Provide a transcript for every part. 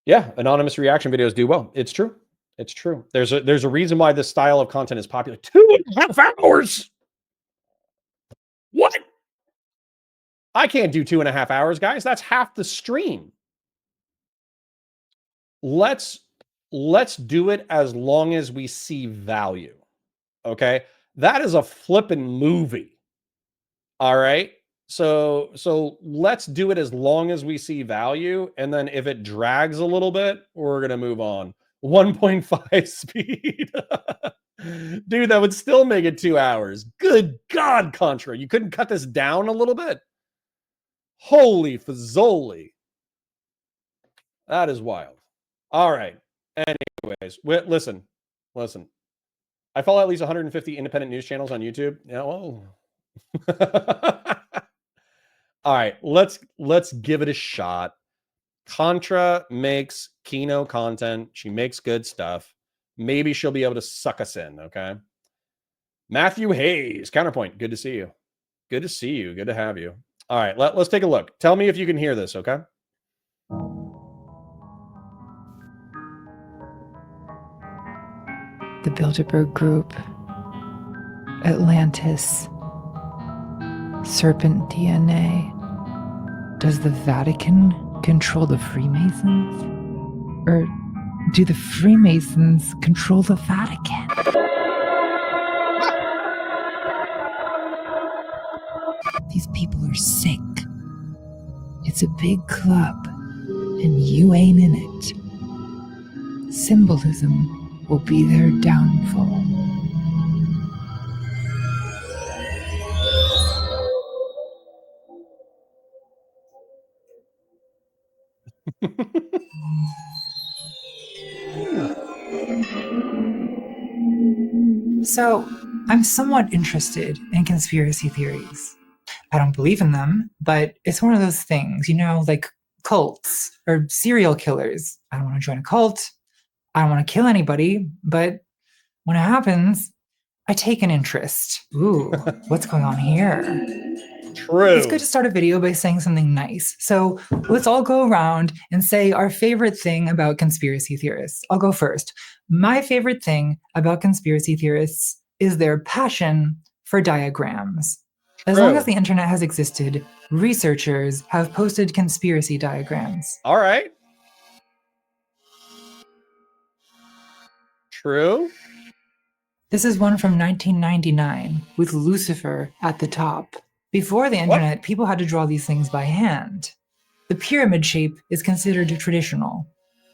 Yeah, anonymous reaction videos do well. It's true. It's true. There's a reason why this style of content is popular. 2.5 hours. What? I can't do 2.5 hours, guys. That's half the stream. Let's do it as long as we see value. Okay? That is a flippin' movie. All right? So let's do it as long as we see value, and then if it drags a little bit, we're going to move on. 1.5 speed. Dude, that would still make it 2 hours. Good God, Contra. You couldn't cut this down a little bit? Holy Fazoli. That is wild. All right. Anyways, listen. I follow at least 150 independent news channels on YouTube. Yeah, well. All right, let's give it a shot. Contra makes Kino content. She makes good stuff. Maybe she'll be able to suck us in, okay? Matthew Hayes, Counterpoint. Good to see you. Good to see you. Good to have you. All right, let's take a look. Tell me if you can hear this, okay? The Bilderberg Group, Atlantis, Serpent DNA. Does the Vatican control the Freemasons? Or do the Freemasons control the Vatican? These people are sick. It's a big club, and you ain't in it. Symbolism will be their downfall. So, I'm somewhat interested in conspiracy theories. I don't believe in them, but it's one of those things, like cults or serial killers. I don't want to join a cult. I don't want to kill anybody, but when it happens, I take an interest. Ooh, what's going on here? True. It's good to start a video by saying something nice. So let's all go around and say our favorite thing about conspiracy theorists. I'll go first. My favorite thing about conspiracy theorists is their passion for diagrams. As long as the internet has existed, researchers have posted conspiracy diagrams. All right. True. This is one from 1999 with Lucifer at the top. Before the internet, people had to draw these things by hand. The pyramid shape is considered traditional.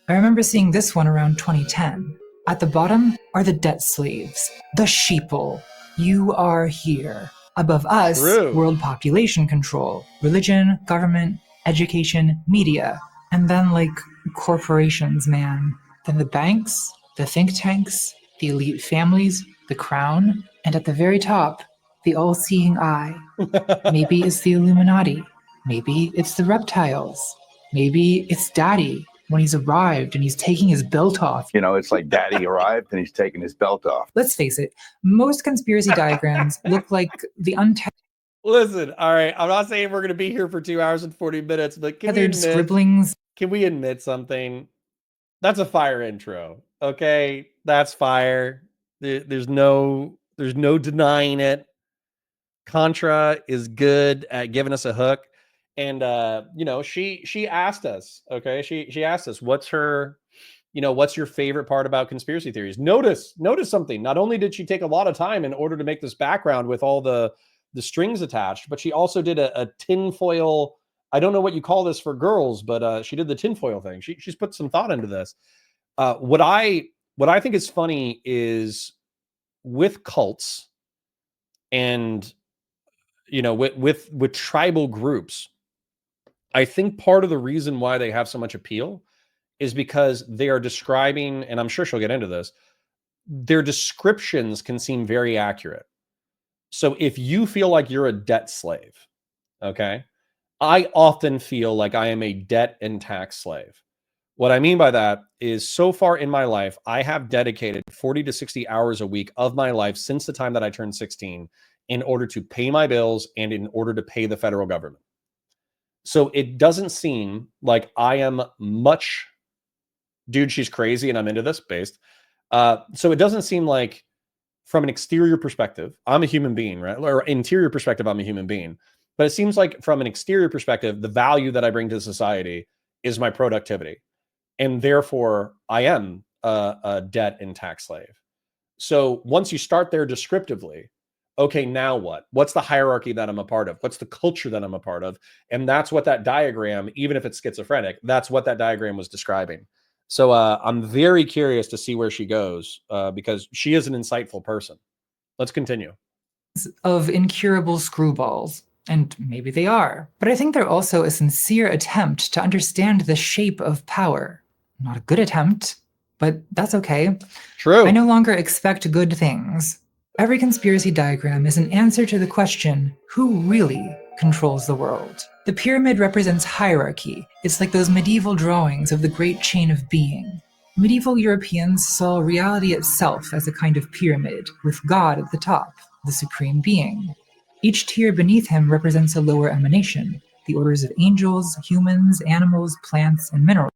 I remember seeing this one around 2010. At the bottom are the debt slaves, the sheeple. You are here. Above us, world population control, religion, government, education, media, and then corporations, man. Then the banks, the think tanks, the elite families, the crown, and at the very top, the all-seeing eye. Maybe it's the Illuminati. Maybe it's the reptiles. Maybe it's Daddy when he's arrived and he's taking his belt off. It's like Daddy arrived and he's taking his belt off. Let's face it, most conspiracy diagrams look like the untethered. Listen, all right, I'm not saying we're going to be here for 2 hours and 40 minutes, but scribblings. Can we admit something? That's a fire intro, okay? That's fire. There's no denying it. Contra is good at giving us a hook, and she asked us, okay? She asked us, what's your favorite part about conspiracy theories? Notice something. Not only did she take a lot of time in order to make this background with all the strings attached, but she also did a tinfoil. I don't know what you call this for girls, but she did the tinfoil thing. She's put some thought into this. What I think is funny is with cults and with tribal groups, I think part of the reason why they have so much appeal is because they are describing, and I'm sure she'll get into this, their descriptions can seem very accurate. So if you feel like you're a debt slave, okay, I often feel like I am a debt and tax slave. What I mean by that is, so far in my life, I have dedicated 40 to 60 hours a week of my life since the time that I turned 16 in order to pay my bills and in order to pay the federal government. So it doesn't seem like I am much dude, she's crazy and I'm into this based. So it doesn't seem like from an exterior perspective, I'm a human being, right? Or interior perspective, I'm a human being. But it seems like from an exterior perspective, the value that I bring to society is my productivity. And therefore, I am a debt and tax slave. So once you start there descriptively, okay, now what? What's the hierarchy that I'm a part of? What's the culture that I'm a part of? And that's what that diagram, even if it's schizophrenic, that's what that diagram was describing. So I'm very curious to see where she goes because she is an insightful person. Let's continue. Of incurable screwballs. And maybe they are. But I think they're also a sincere attempt to understand the shape of power. Not a good attempt, but that's okay. True. I no longer expect good things. Every conspiracy diagram is an answer to the question, who really controls the world? The pyramid represents hierarchy. It's like those medieval drawings of the great chain of being. Medieval Europeans saw reality itself as a kind of pyramid, with God at the top, the supreme being. Each tier beneath him represents a lower emanation, the orders of angels, humans, animals, plants, and minerals.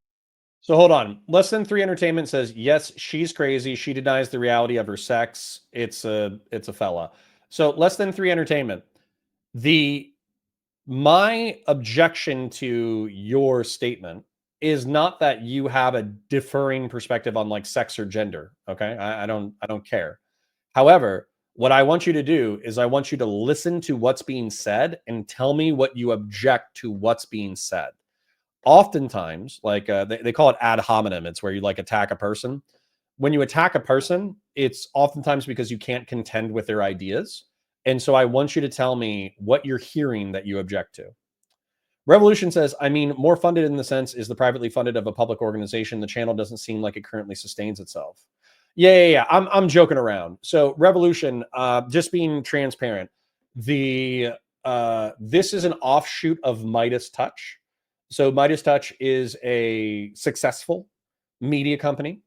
So hold on. Less Than 3 Entertainment says, yes, she's crazy. She denies the reality of her sex. It's a fella. So Less Than 3 Entertainment. My objection to your statement is not that you have a differing perspective on like sex or gender. Okay. I don't care. However, what I want you to do is I want you to listen to what's being said and tell me what you object to what's being said. Oftentimes, like they call it ad hominem. It's where you like attack a person. When you attack a person, it's oftentimes because you can't contend with their ideas. And so I want you to tell me what you're hearing that you object to. Revolution says, I mean, more funded in the sense is the privately funded of a public organization. The channel doesn't seem like it currently sustains itself. Yeah. I'm joking around. So Revolution, just being transparent, this is an offshoot of Midas Touch. So Midas Touch is a successful media company.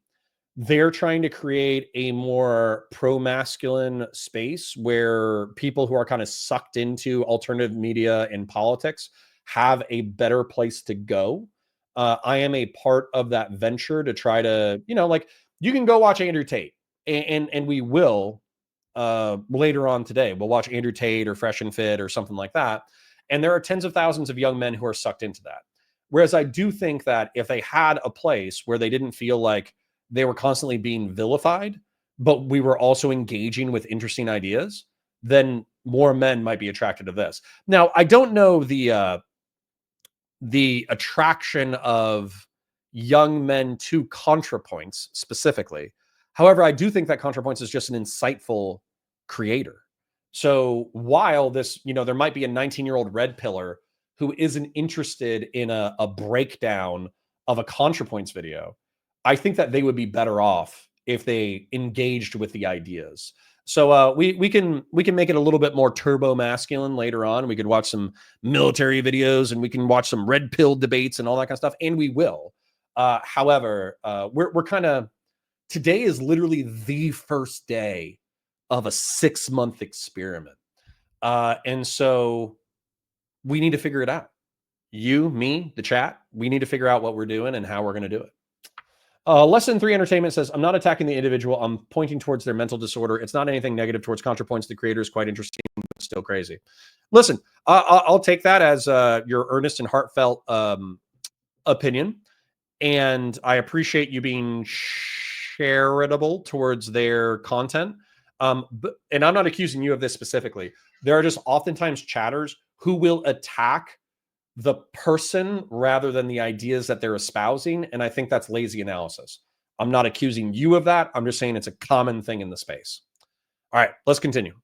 They're trying to create a more pro-masculine space where people who are kind of sucked into alternative media and politics have a better place to go. I am a part of that venture to try to, like you can go watch Andrew Tate and we will later on today. We'll watch Andrew Tate or Fresh and Fit or something like that. And there are tens of thousands of young men who are sucked into that. Whereas I do think that if they had a place where they didn't feel like they were constantly being vilified, but we were also engaging with interesting ideas, then more men might be attracted to this. Now, I don't know the attraction of young men to Contrapoints specifically. However, I do think that Contrapoints is just an insightful creator. So while this, there might be a 19-year-old red pillar who isn't interested in a breakdown of a Contrapoints video, I think that they would be better off if they engaged with the ideas. So we can make it a little bit more turbo masculine later on. We could watch some military videos and we can watch some red pill debates and all that kind of stuff, and we will. However, we're kind of, today is literally the first day of a 6-month experiment, and so we need to figure it out. You, me, the chat, we need to figure out what we're doing and how we're going to do it. Less Than 3 Entertainment says, I'm not attacking the individual. I'm pointing towards their mental disorder. It's not anything negative towards Contrapoints. The creator is quite interesting, but still crazy. Listen, I'll take that as your earnest and heartfelt opinion. And I appreciate you being charitable towards their content. And I'm not accusing you of this specifically. There are just oftentimes chatters who will attack the person rather than the ideas that they're espousing. And I think that's lazy analysis. I'm not accusing you of that. I'm just saying it's a common thing in the space. All right, let's continue.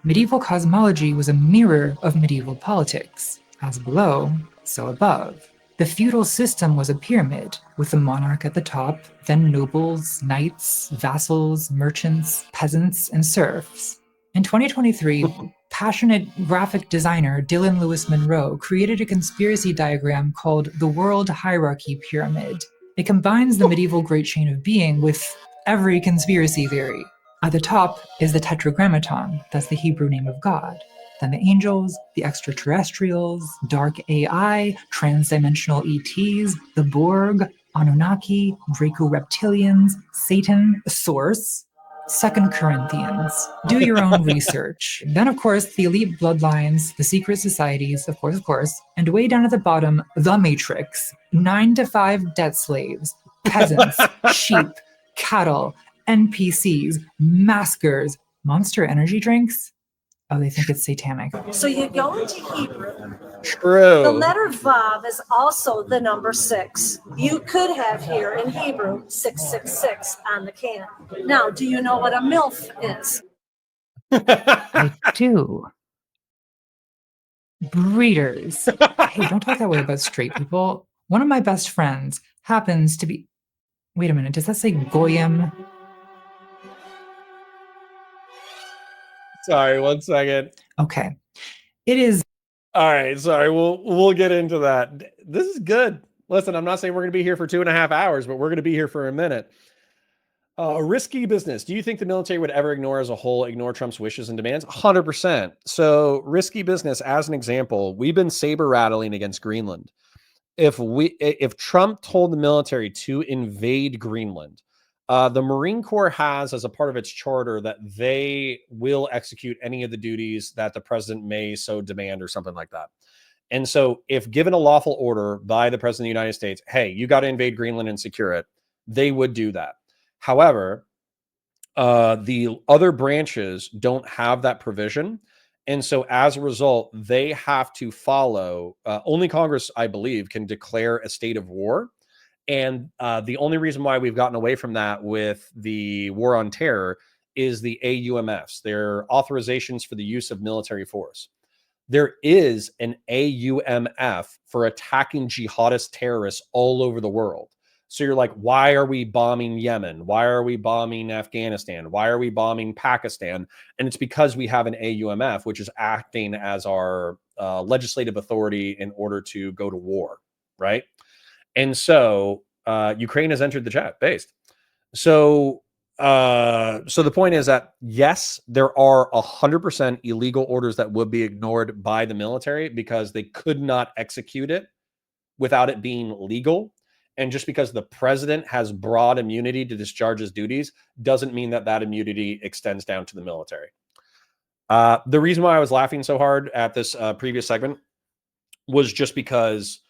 Medieval cosmology was a mirror of medieval politics. As below, so above. The feudal system was a pyramid, with the monarch at the top, then nobles, knights, vassals, merchants, peasants, and serfs. In 2023, passionate graphic designer Dylan Lewis Monroe created a conspiracy diagram called the World Hierarchy Pyramid. It combines the medieval Great Chain of Being with every conspiracy theory. At the top is the Tetragrammaton, that's the Hebrew name of God. than the angels, the extraterrestrials, dark AI, transdimensional ETs, the Borg, Anunnaki, Draco reptilians, Satan, Source. 2 Corinthians. Do your own research. Then, of course, the elite bloodlines, the secret societies, of course, and way down at the bottom, the Matrix. 9 to 5 debt slaves, peasants, sheep, cattle, NPCs, maskers, monster energy drinks. Oh, they think it's satanic. So you go into Hebrew. True. The letter Vav is also the number 6. You could have here in Hebrew 666 on the can. Now, do you know what a MILF is? I do. Breeders. Hey, don't talk that way about straight people. One of my best friends happens to be. Wait a minute, does that say Goyim? Sorry, 1 second. Okay. It is. All right, sorry. We'll get into that. This is good. Listen, I'm not saying we're going to be here for 2.5 hours, but we're going to be here for a minute. Risky business. Do you think the military would ever ignore Trump's wishes and demands? 100%. So risky business, as an example, we've been saber rattling against Greenland. If Trump told the military to invade Greenland, the Marine Corps has as a part of its charter that they will execute any of the duties that the president may so demand or something like that. And so if given a lawful order by the president of the United States, hey, you got to invade Greenland and secure it, they would do that. However, the other branches don't have that provision. And so as a result, they have to follow, only Congress, I believe, can declare a state of war. And the only reason why we've gotten away from that with the war on terror is the AUMFs, their authorizations for the use of military force. There is an AUMF for attacking jihadist terrorists all over the world. So you're like, why are we bombing Yemen? Why are we bombing Afghanistan? Why are we bombing Pakistan? And it's because we have an AUMF, which is acting as our legislative authority in order to go to war, right? And so Ukraine has entered the chat based. So the point is that, yes, there are 100% illegal orders that would be ignored by the military because they could not execute it without it being legal. And just because the president has broad immunity to discharge his duties doesn't mean that that immunity extends down to the military. The reason why I was laughing so hard at this previous segment was just because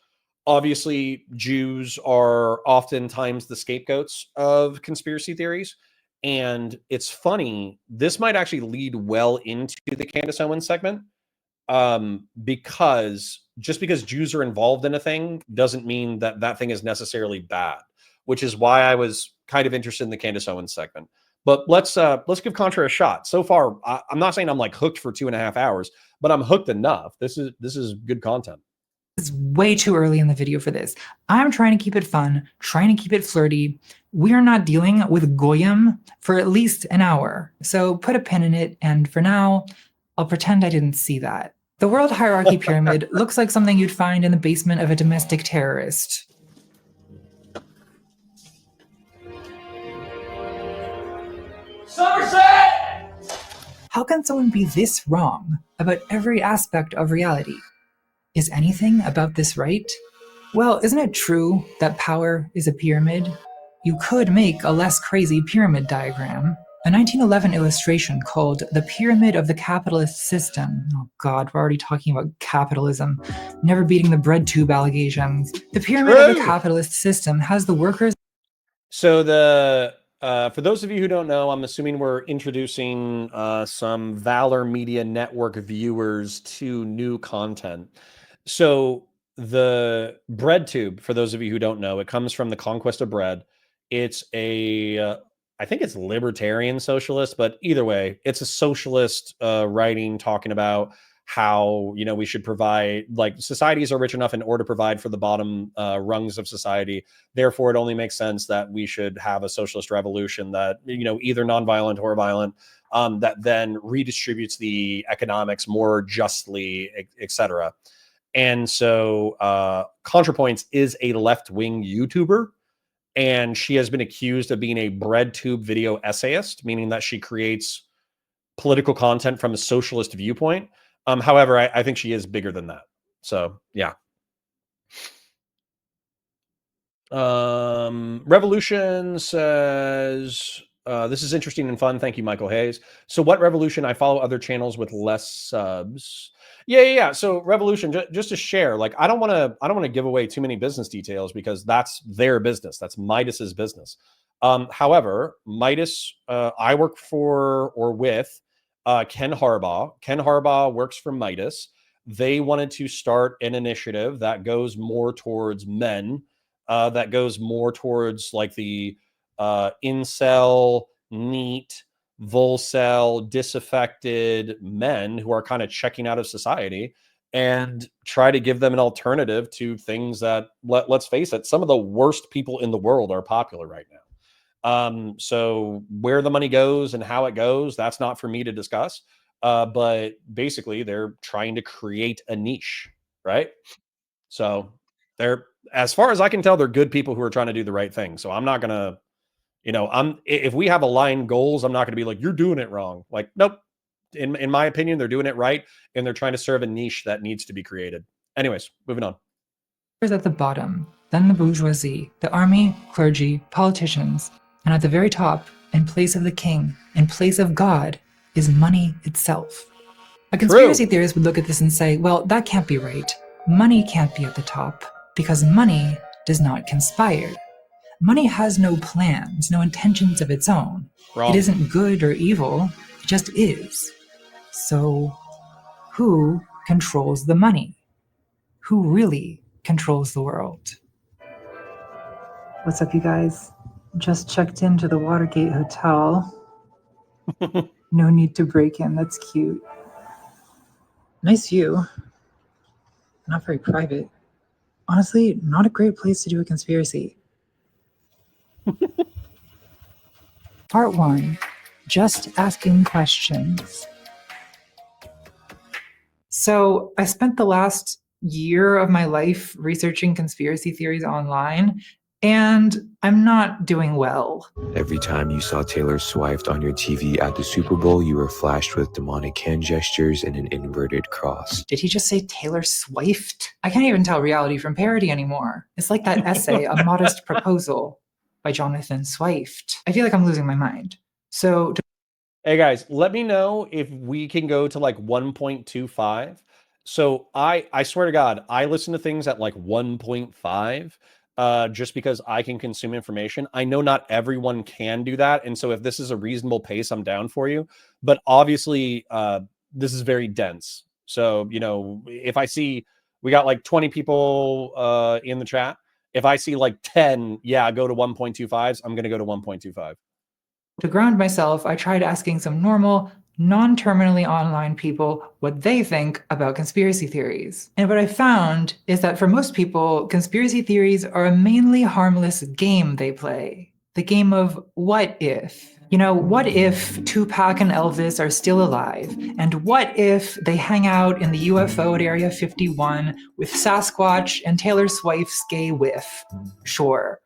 obviously Jews are oftentimes the scapegoats of conspiracy theories. And it's funny, this might actually lead well into the Candace Owens segment, because just because Jews are involved in a thing doesn't mean that that thing is necessarily bad, which is why I was kind of interested in the Candace Owens segment. But let's give Contra a shot. So far, I'm not saying I'm like hooked for 2.5 hours, but I'm hooked enough. This is good content. It's way too early in the video for this. I'm trying to keep it fun, trying to keep it flirty. We're not dealing with Goyim for at least an hour. So put a pin in it, and for now, I'll pretend I didn't see that. The world hierarchy pyramid looks like something you'd find in the basement of a domestic terrorist. Somerset! How can someone be this wrong about every aspect of reality? Is anything about this right? Well, isn't it true that power is a pyramid? You could make a less crazy pyramid diagram. A 1911 illustration called The Pyramid of the Capitalist System. Oh God, we're already talking about capitalism. Never beating the bread tube allegations. The Pyramid of the Capitalist System has the workers. So for those of you who don't know, I'm assuming we're introducing some Valor Media Network viewers to new content. So the bread tube, for those of you who don't know, it comes from the conquest of bread. It's I think it's libertarian socialist, but either way, it's a socialist writing talking about how, we should provide, like, societies are rich enough in order to provide for the bottom rungs of society. Therefore, it only makes sense that we should have a socialist revolution that, either nonviolent or violent, that then redistributes the economics more justly, etc. And so Contrapoints is a left-wing YouTuber, and she has been accused of being a bread tube video essayist, meaning that she creates political content from a socialist viewpoint. However, I think she is bigger than that. So yeah. Revolution says, this is interesting and fun. Thank you, Michael Hayes. So what Revolution? I follow other channels with less subs. Yeah. So Revolution, just to share, like, I don't want to give away too many business details because that's their business. That's Midas's business. However, Midas, I work for or with Ken Harbaugh. Ken Harbaugh works for Midas. They wanted to start an initiative that goes more towards men, that goes more towards like the incel, neat, volcel, disaffected men who are kind of checking out of society, and try to give them an alternative to things that, let's face it, some of the worst people in the world are popular right now. So where the money goes and how it goes, that's not for me to discuss. But basically, they're trying to create a niche, right? So they're, as far as I can tell, they're good people who are trying to do the right thing. So I'm not gonna, if we have aligned goals, I'm not gonna be like, you're doing it wrong. Like, nope. In my opinion, they're doing it right, and they're trying to serve a niche that needs to be created. Anyways, moving on. At the bottom, then the bourgeoisie, the army, clergy, politicians, and at the very top, in place of the king, in place of God, is money itself. A conspiracy theorist would look at this and say, well, that can't be right. Money can't be at the top because money does not conspire. Money has no plans, no intentions of its own. Wrong. It isn't good or evil, it just is. So, who controls the money? Who really controls the world? What's up, you guys? Just checked into the Watergate Hotel. No need to break in, that's cute. Nice view. Not very private. Honestly, not a great place to do a conspiracy. Part 1. Just asking questions. So, I spent the last year of my life researching conspiracy theories online, and I'm not doing well. Every time you saw Taylor Swift on your TV at the Super Bowl, you were flashed with demonic hand gestures and an inverted cross. Did he just say Taylor Swift? I can't even tell reality from parody anymore. It's like that essay, A Modest Proposal, by Jonathan Swift. I feel like I'm losing my mind. So, hey guys, let me know if we can go to like 1.25. So I swear to God, I listen to things at like 1.5. Just because I can consume information. I know not everyone can do that. And so if this is a reasonable pace, I'm down for you. But obviously, this is very dense. So, if I see we got like 20 people in the chat, if I see like 10, yeah, go to 1.25s, I'm going to go to 1.25. To ground myself, I tried asking some normal, non-terminally online people what they think about conspiracy theories. And what I found is that for most people, conspiracy theories are a mainly harmless game they play. The game of what if. What if Tupac and Elvis are still alive? And what if they hang out in the UFO at Area 51 with Sasquatch and Taylor Swift's gay whiff? Sure.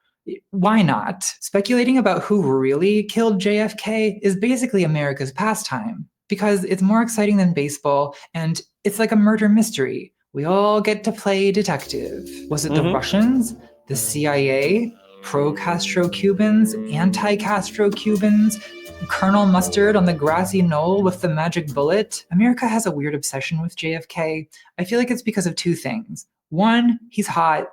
Why not? Speculating about who really killed JFK is basically America's pastime, because it's more exciting than baseball, and it's like a murder mystery. We all get to play detective. Was it the Russians? The CIA? Pro-Castro Cubans? Anti-Castro Cubans? Colonel Mustard on the grassy knoll with the magic bullet? America has a weird obsession with JFK. I feel like it's because of two things. 1, he's hot.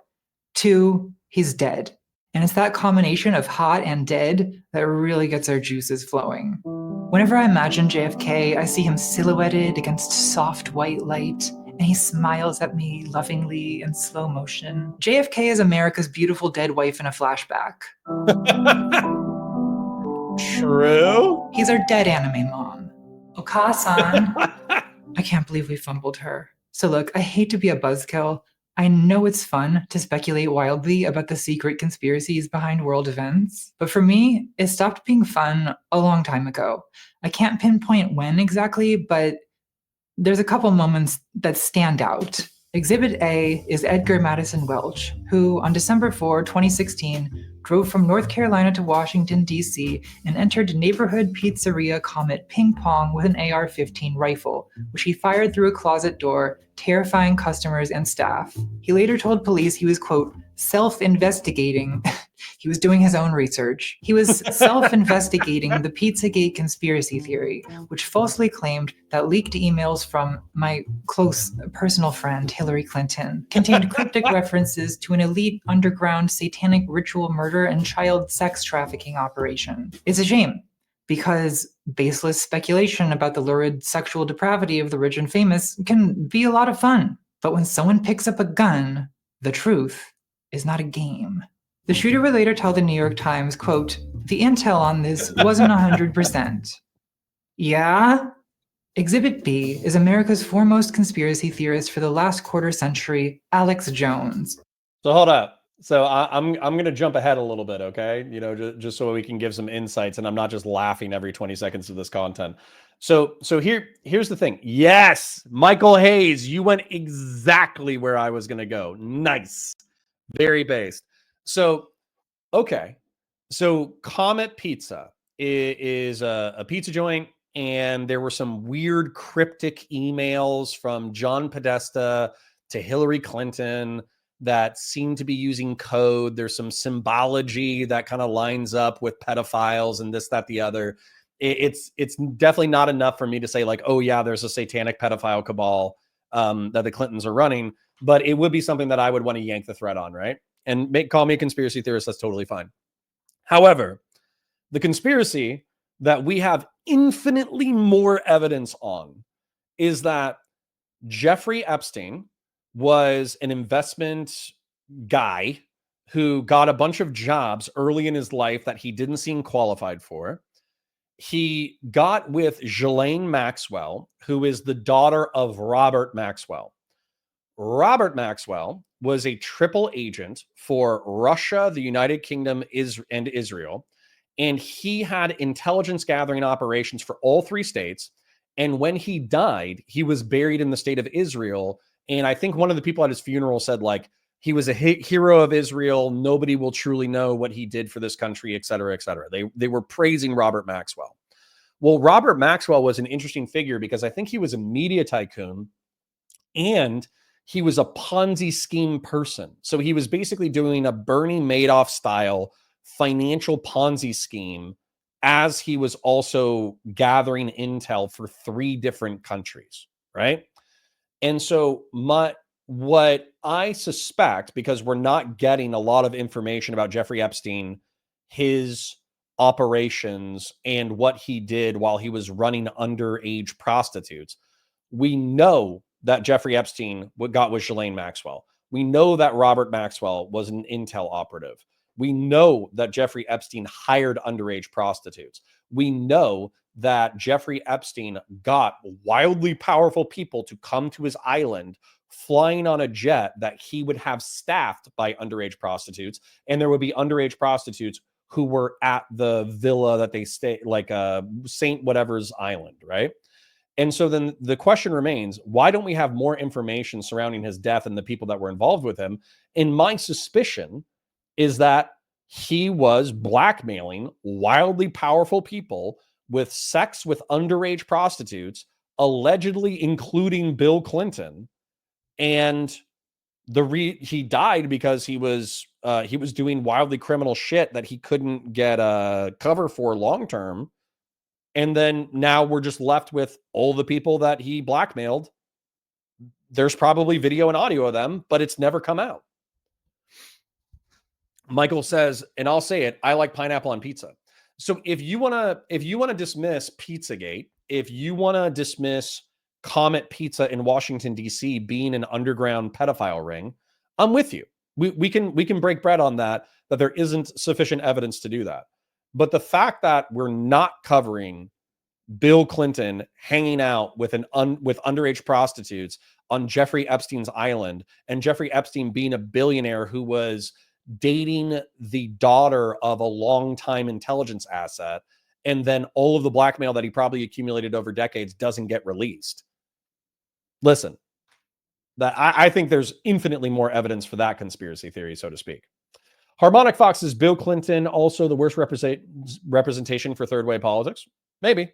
2, he's dead. And it's that combination of hot and dead that really gets our juices flowing. Whenever I imagine JFK, I see him silhouetted against soft white light, and he smiles at me lovingly in slow motion. JFK is America's beautiful dead wife in a flashback. True. He's our dead anime mom. Okasan. I can't believe we fumbled her. So look, I hate to be a buzzkill. I know it's fun to speculate wildly about the secret conspiracies behind world events, but for me, it stopped being fun a long time ago. I can't pinpoint when exactly, but there's a couple moments that stand out. Exhibit A is Edgar Madison Welch, who on December 4, 2016, drove from North Carolina to Washington, D.C., and entered neighborhood pizzeria Comet Ping Pong with an AR-15 rifle, which he fired through a closet door, terrifying customers and staff. He later told police he was, quote, self-investigating. He was doing his own research. He was self-investigating the Pizzagate conspiracy theory, which falsely claimed that leaked emails from my close personal friend Hillary Clinton contained cryptic references to an elite underground satanic ritual murder and child sex trafficking operation. It's a shame, because baseless speculation about the lurid sexual depravity of the rich and famous can be a lot of fun. But when someone picks up a gun, the truth is not a game. The shooter would later tell the New York Times, quote, the intel on this wasn't 100%. Yeah? Exhibit B is America's foremost conspiracy theorist for the last quarter century, Alex Jones. So hold up. So I'm going to jump ahead a little bit, okay? You know, just so we can give some insights, and I'm not just laughing every 20 seconds of this content. So here's the thing. Yes, Michael Hayes, you went exactly where I was going to go. Nice. Very based. So, okay. So Comet Pizza is a pizza joint, and there were some weird cryptic emails from John Podesta to Hillary Clinton that seem to be using code. There's some symbology that kind of lines up with pedophiles and this, that, the other. It's definitely not enough for me to say like, oh yeah, there's a satanic pedophile cabal that the Clintons are running, but it would be something that I would want to yank the thread on, right? And call me a conspiracy theorist. That's totally fine. However, the conspiracy that we have infinitely more evidence on is that Jeffrey Epstein was an investment guy who got a bunch of jobs early in his life that he didn't seem qualified for. He got with Ghislaine Maxwell, who is the daughter of Robert Maxwell. Robert Maxwell was a triple agent for Russia, the United Kingdom, and Israel. And he had intelligence gathering operations for all three states. And when he died, he was buried in the state of Israel. And I think one of the people at his funeral said, like, he was a hero of Israel. Nobody will truly know what he did for this country, et cetera, et cetera. They were praising Robert Maxwell. Well, Robert Maxwell was an interesting figure because I think he was a media tycoon and he was a Ponzi scheme person. So he was basically doing a Bernie Madoff style financial Ponzi scheme as he was also gathering intel for 3 different countries, right? And so what I suspect, because we're not getting a lot of information about Jeffrey Epstein, his operations, and what he did while he was running underage prostitutes, we know that Jeffrey Epstein got with Ghislaine Maxwell. We know that Robert Maxwell was an intel operative. We know that Jeffrey Epstein hired underage prostitutes. We know that Jeffrey Epstein got wildly powerful people to come to his island, flying on a jet that he would have staffed by underage prostitutes. And there would be underage prostitutes who were at the villa that they stay, like Saint whatever's island, right? And so then the question remains, why don't we have more information surrounding his death and the people that were involved with him? And my suspicion is that he was blackmailing wildly powerful people with sex with underage prostitutes, allegedly including Bill Clinton. And he died because he was doing wildly criminal shit that he couldn't get a cover for long term. And then now we're just left with all the people that he blackmailed. There's probably video and audio of them, but it's never come out. Michael says, and I'll say it, I like pineapple on pizza. So if you want to dismiss Pizzagate, if you want to dismiss Comet Pizza in Washington, D.C. being an underground pedophile ring, I'm with you. We can break bread on that there isn't sufficient evidence to do that. But the fact that we're not covering Bill Clinton hanging out with with underage prostitutes on Jeffrey Epstein's island, and Jeffrey Epstein being a billionaire who was dating the daughter of a longtime intelligence asset, and then all of the blackmail that he probably accumulated over decades doesn't get released. Listen, that I think there's infinitely more evidence for that conspiracy theory, so to speak. Harmonic Fox is Bill Clinton also the worst representation for third way politics? Maybe.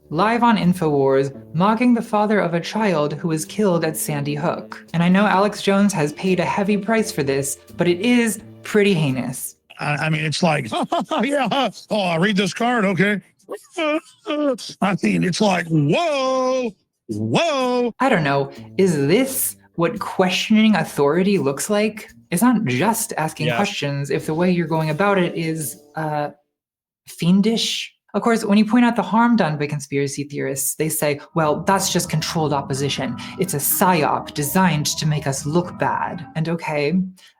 Live on InfoWars, mocking the father of a child who was killed at Sandy Hook. And I know Alex Jones has paid a heavy price for this, but it is pretty heinous. I mean, it's like, yeah, oh, I read this card, okay. I mean, it's like, whoa, whoa. I don't know, is this what questioning authority looks like? It's not just asking questions if the way you're going about it is, fiendish. Of course, when you point out the harm done by conspiracy theorists, they say, well, that's just controlled opposition. It's a psyop designed to make us look bad. And okay,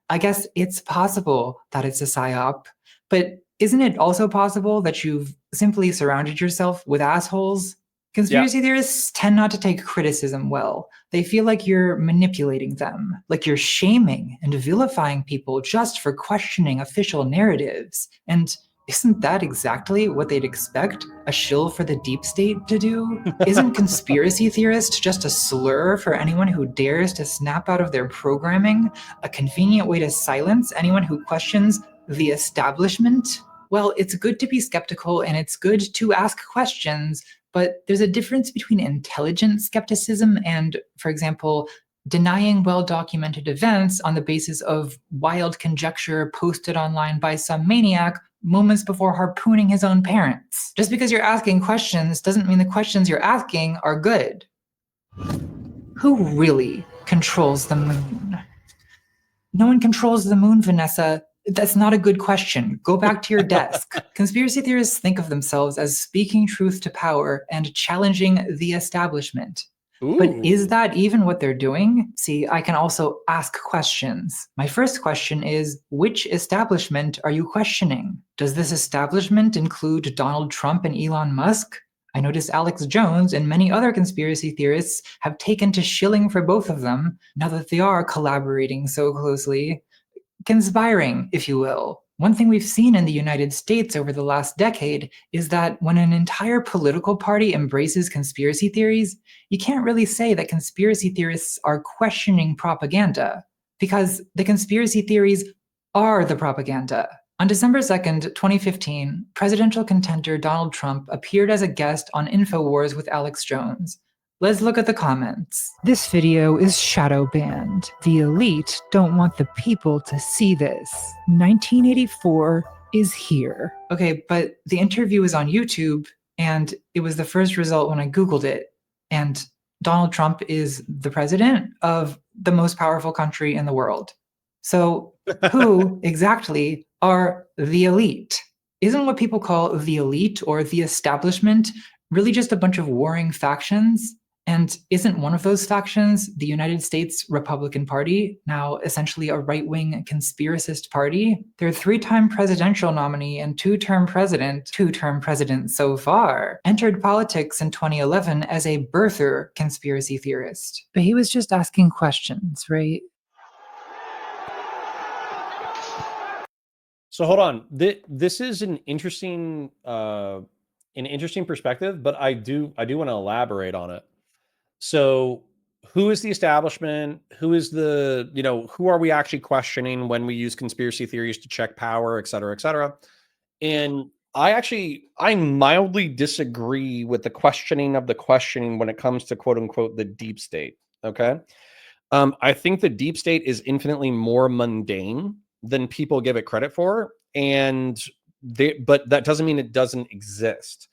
I guess it's possible that it's a psyop, but isn't it also possible that you've simply surrounded yourself with assholes? Conspiracy theorists tend not to take criticism well. They feel like you're manipulating them, like you're shaming and vilifying people just for questioning official narratives. And isn't that exactly what they'd expect a shill for the deep state to do? Isn't conspiracy theorist just a slur for anyone who dares to snap out of their programming? A convenient way to silence anyone who questions the establishment? Well, it's good to be skeptical and it's good to ask questions, but there's a difference between intelligent skepticism and, for example, denying well-documented events on the basis of wild conjecture posted online by some maniac moments before harpooning his own parents. Just because you're asking questions doesn't mean the questions you're asking are good. Who really controls the moon? No one controls the moon, Vanessa. That's not a good question. Go back to your desk. Conspiracy theorists think of themselves as speaking truth to power and challenging the establishment. Ooh. But is that even what they're doing? See, I can also ask questions. My first question is, which establishment are you questioning? Does this establishment include Donald Trump and Elon Musk? I notice Alex Jones and many other conspiracy theorists have taken to shilling for both of them, now that they are collaborating so closely. Conspiring, if you will. One thing we've seen in the United States over the last decade is that when an entire political party embraces conspiracy theories, you can't really say that conspiracy theorists are questioning propaganda, because the conspiracy theories are the propaganda. On December 2nd, 2015, presidential contender Donald Trump appeared as a guest on InfoWars with Alex Jones. Let's look at the comments. This video is shadow banned. The elite don't want the people to see this. 1984 is here. Okay, but the interview is on YouTube, and it was the first result when I Googled it. And Donald Trump is the president of the most powerful country in the world. So who exactly are the elite? Isn't what people call the elite or the establishment really just a bunch of warring factions? And isn't one of those factions the United States Republican Party, now essentially a right-wing conspiracist party? Their 3-time presidential nominee and 2-term president so far, entered politics in 2011 as a birther conspiracy theorist. But he was just asking questions, right? So hold on. This is an interesting perspective, but I do want to elaborate on it. So who is the establishment? Who is the, who are we actually questioning when we use conspiracy theories to check power, et cetera, et cetera? And I mildly disagree with the questioning of the questioning when it comes to quote unquote, the deep state. Okay. I think the deep state is infinitely more mundane than people give it credit for. But that doesn't mean it doesn't exist.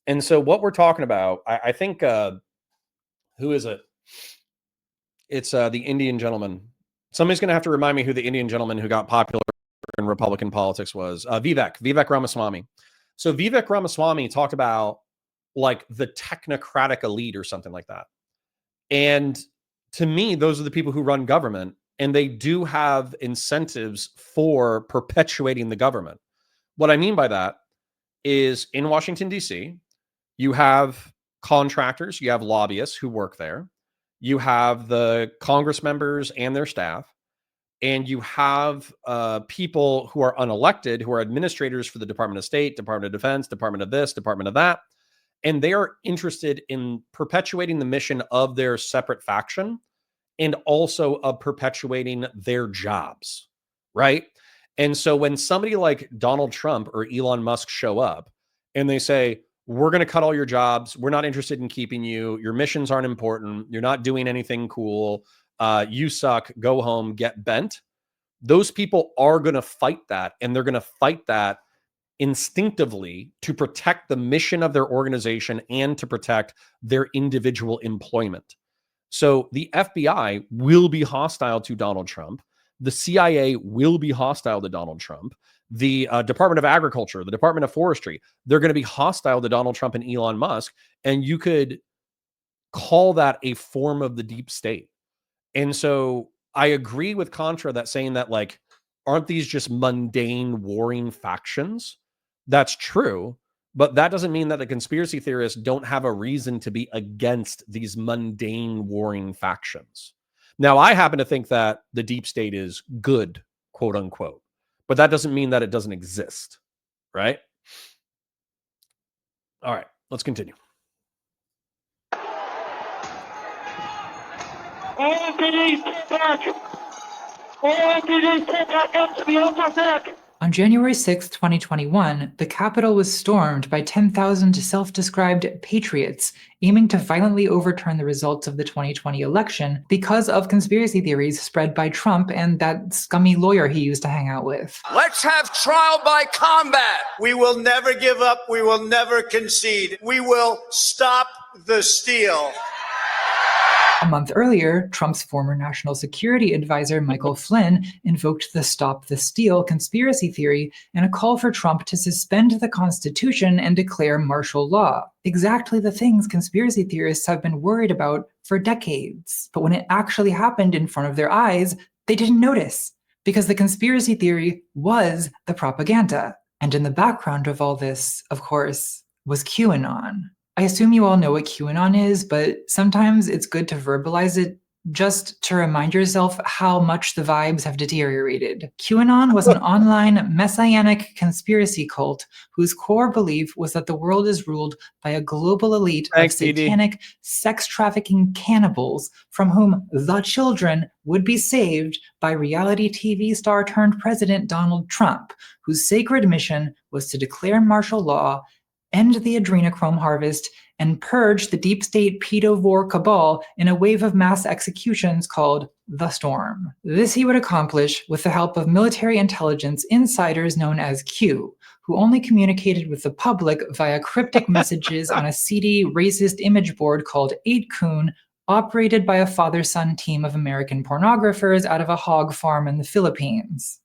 And so what we're talking about, I think, who is it? It's the Indian gentleman. Somebody's going to have to remind me who the Indian gentleman who got popular in Republican politics was. Vivek Ramaswamy. So Vivek Ramaswamy talked about like the technocratic elite or something like that. And to me, those are the people who run government, and they do have incentives for perpetuating the government. What I mean by that is in Washington, D.C., you have contractors, you have lobbyists who work there, you have the Congress members and their staff, and you have people who are unelected, who are administrators for the Department of State, Department of Defense, Department of this, Department of that, and they are interested in perpetuating the mission of their separate faction and also of perpetuating their jobs, right? And so when somebody like Donald Trump or Elon Musk show up and they say, we're going to cut all your jobs. We're not interested in keeping you. Your missions aren't important. You're not doing anything cool. You suck. Go home, get bent. Those people are going to fight that. And they're going to fight that instinctively to protect the mission of their organization and to protect their individual employment. So the FBI will be hostile to Donald Trump. The CIA will be hostile to Donald Trump. The Department of Agriculture, the Department of Forestry, they're going to be hostile to Donald Trump and Elon Musk. And you could call that a form of the deep state. And so I agree with Contra that saying that, like, aren't these just mundane warring factions? That's true. But that doesn't mean that the conspiracy theorists don't have a reason to be against these mundane warring factions. Now, I happen to think that the deep state is good, quote unquote, but that doesn't mean that it doesn't exist, right? All right, let's continue. On January 6, 2021, the Capitol was stormed by 10,000 self-described patriots aiming to violently overturn the results of the 2020 election because of conspiracy theories spread by Trump and that scummy lawyer he used to hang out with. Let's have trial by combat. We will never give up. We will never concede. We will stop the steal. A month earlier, Trump's former national security advisor Michael Flynn invoked the Stop the Steal conspiracy theory and a call for Trump to suspend the Constitution and declare martial law. Exactly the things conspiracy theorists have been worried about for decades. But when it actually happened in front of their eyes, they didn't notice, because the conspiracy theory was the propaganda. And in the background of all this, of course, was QAnon. I assume you all know what QAnon is, but sometimes it's good to verbalize it just to remind yourself how much the vibes have deteriorated. QAnon was an online messianic conspiracy cult whose core belief was that the world is ruled by a global elite of satanic sex trafficking cannibals from whom the children would be saved by reality TV star turned president Donald Trump, whose sacred mission was to declare martial law, end the adrenochrome harvest, and purge the deep state pedovore cabal in a wave of mass executions called the Storm. This he would accomplish with the help of military intelligence insiders known as Q, who only communicated with the public via cryptic messages on a seedy, racist image board called 8kun, operated by a father-son team of American pornographers out of a hog farm in the Philippines.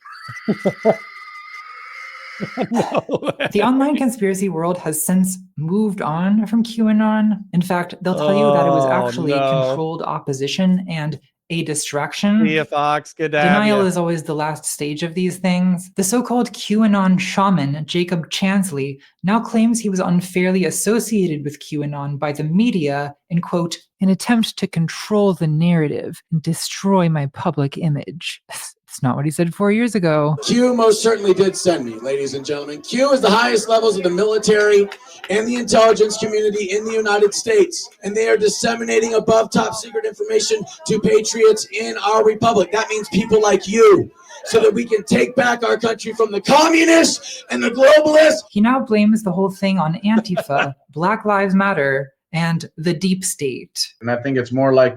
No. The online conspiracy world has since moved on from QAnon. In fact, they'll tell you that it was actually controlled opposition and a distraction. See ya, Fox. Good to have Denial you. is always the last stage of these things. The so-called QAnon shaman, Jacob Chansley, now claims he was unfairly associated with QAnon by the media in, quote, an attempt to control the narrative and destroy my public image. It's not what he said 4 years ago. Q most certainly did send me, ladies and gentlemen. Q is the highest levels of the military and the intelligence community in the United States. And they are disseminating above top secret information to patriots in our republic. That means people like you, so that we can take back our country from the communists and the globalists. He now blames the whole thing on Antifa, Black Lives Matter, and the deep state. And I think it's more like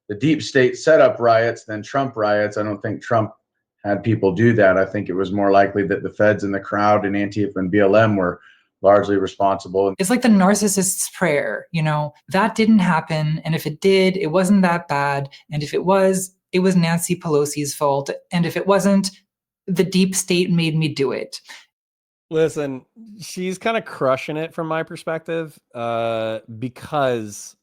the deep state set up riots than Trump riots. I don't think Trump had people do that. I think it was more likely that the feds and the crowd and Antifa and BLM were largely responsible. It's like the narcissist's prayer, you know, that didn't happen. And if it did, it wasn't that bad. And if it was Nancy Pelosi's fault. And if it wasn't, the deep state made me do it. Listen, she's kind of crushing it from my perspective, because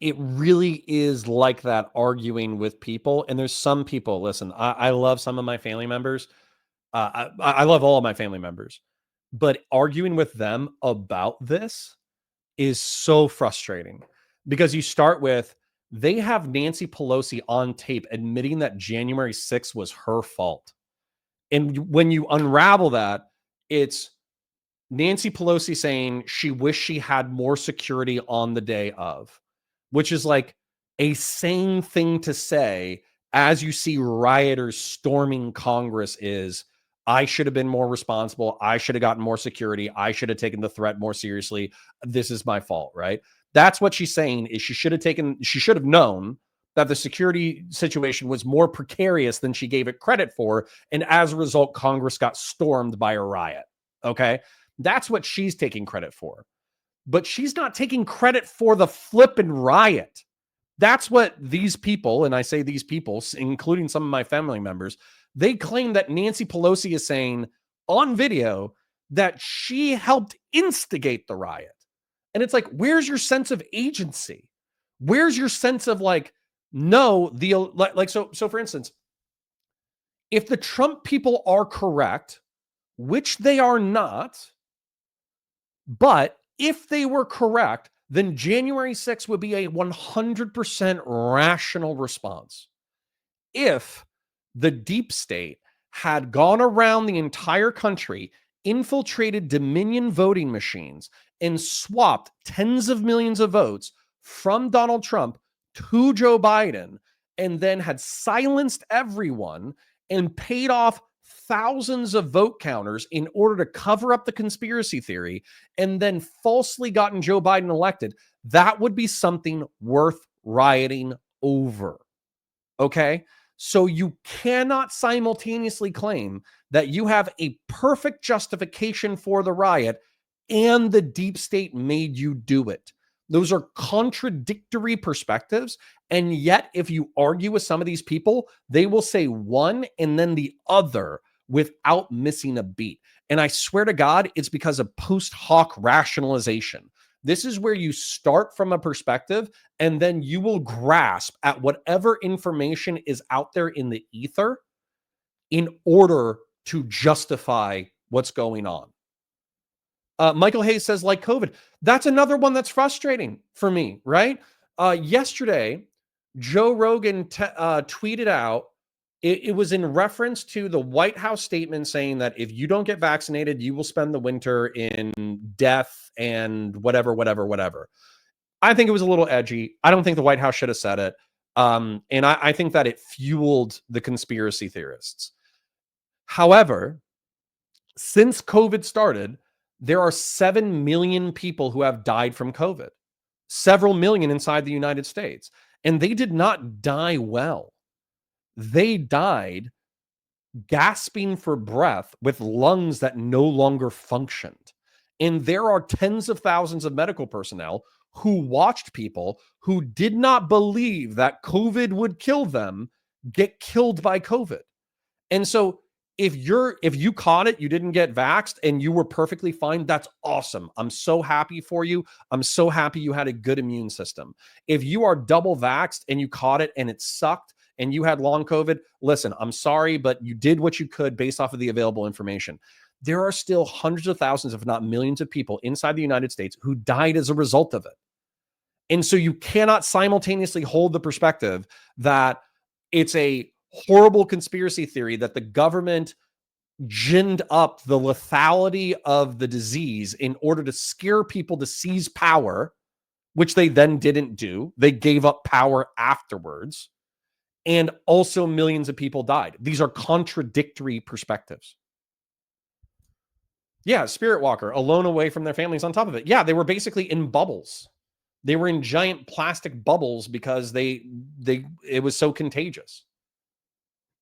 it really is like that, arguing with people. And there's some people, listen, I love some of my family members. I love all of my family members, but arguing with them about this is so frustrating, because you start with, they have Nancy Pelosi on tape admitting that January 6th was her fault. And when you unravel that, it's Nancy Pelosi saying she wished she had more security on the day of, which is like a sane thing to say as you see rioters storming Congress is, I should have been more responsible. I should have gotten more security. I should have taken the threat more seriously. This is my fault, right? That's what she's saying is she should have known that the security situation was more precarious than she gave it credit for. And as a result, Congress got stormed by a riot. Okay. That's what she's taking credit for. But she's not taking credit for the flippin' riot. That's what these people, and I say these people, including some of my family members, they claim that Nancy Pelosi is saying on video that she helped instigate the riot. And it's like, where's your sense of agency? Where's your sense of like, no, so for instance, if the Trump people are correct, which they are not, but if they were correct, then January 6th would be a 100% rational response. If the deep state had gone around the entire country, infiltrated Dominion voting machines, and swapped tens of millions of votes from Donald Trump to Joe Biden, and then had silenced everyone and paid off thousands of vote counters in order to cover up the conspiracy theory, and then falsely gotten Joe Biden elected, that would be something worth rioting over. Okay? So you cannot simultaneously claim that you have a perfect justification for the riot and the deep state made you do it. Those are contradictory perspectives. And yet, if you argue with some of these people, they will say one and then the other without missing a beat. And I swear to God, it's because of post hoc rationalization. This is where you start from a perspective and then you will grasp at whatever information is out there in the ether in order to justify what's going on. Michael Hayes says, like COVID. That's another one that's frustrating for me, right? Yesterday, Joe Rogan tweeted out, it was in reference to the White House statement saying that if you don't get vaccinated, you will spend the winter in death and whatever. I think it was a little edgy. I don't think the White House should have said it. And I think that it fueled the conspiracy theorists. However, since COVID started, there are 7 million people who have died from COVID, several million inside the United States, and they did not die well. They died gasping for breath with lungs that no longer functioned. And there are tens of thousands of medical personnel who watched people who did not believe that COVID would kill them get killed by COVID. And so if you caught it, you didn't get vaxxed and you were perfectly fine, that's awesome. I'm so happy for you. I'm so happy you had a good immune system. If you are double vaxxed and you caught it and it sucked and you had long COVID, listen, I'm sorry, but you did what you could based off of the available information. There are still hundreds of thousands, if not millions of people inside the United States who died as a result of it. And so you cannot simultaneously hold the perspective that it's a horrible conspiracy theory that the government ginned up the lethality of the disease in order to scare people to seize power, which they then didn't do. They gave up power afterwards. And also millions of people died. These are contradictory perspectives. Yeah, Spirit Walker, alone away from their families on top of it. Yeah, they were basically in bubbles. They were in giant plastic bubbles because it was so contagious.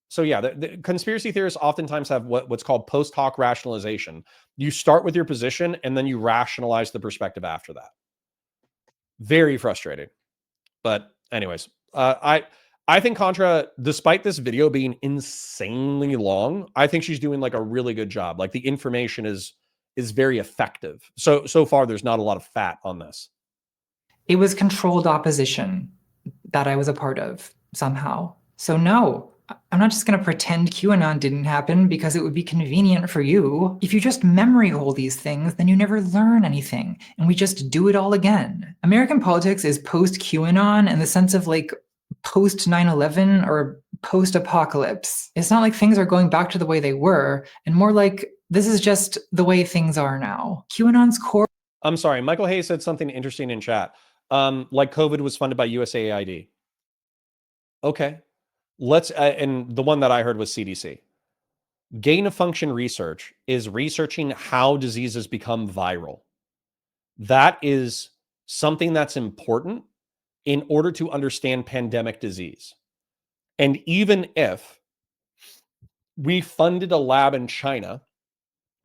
So yeah, the conspiracy theorists oftentimes have what's called post hoc rationalization. You start with your position and then you rationalize the perspective after that. Very frustrating. But anyways, I think Contra, despite this video being insanely long, I think she's doing like a really good job. Like the information is very effective. So far, there's not a lot of fat on this. It was controlled opposition that I was a part of somehow. So no, I'm not just going to pretend QAnon didn't happen because it would be convenient for you. If you just memory hole these things, then you never learn anything, and we just do it all again. American politics is post-QAnon in the sense of like post 9/11 or post-apocalypse. It's not like things are going back to the way they were, and more like this is just the way things are now. QAnon's core. I'm sorry, Michael Hayes said something interesting in chat. Like COVID was funded by USAID. Okay. let's, and the one that I heard was CDC. Gain of function research is researching how diseases become viral. That is something that's important in order to understand pandemic disease. And even if we funded a lab in China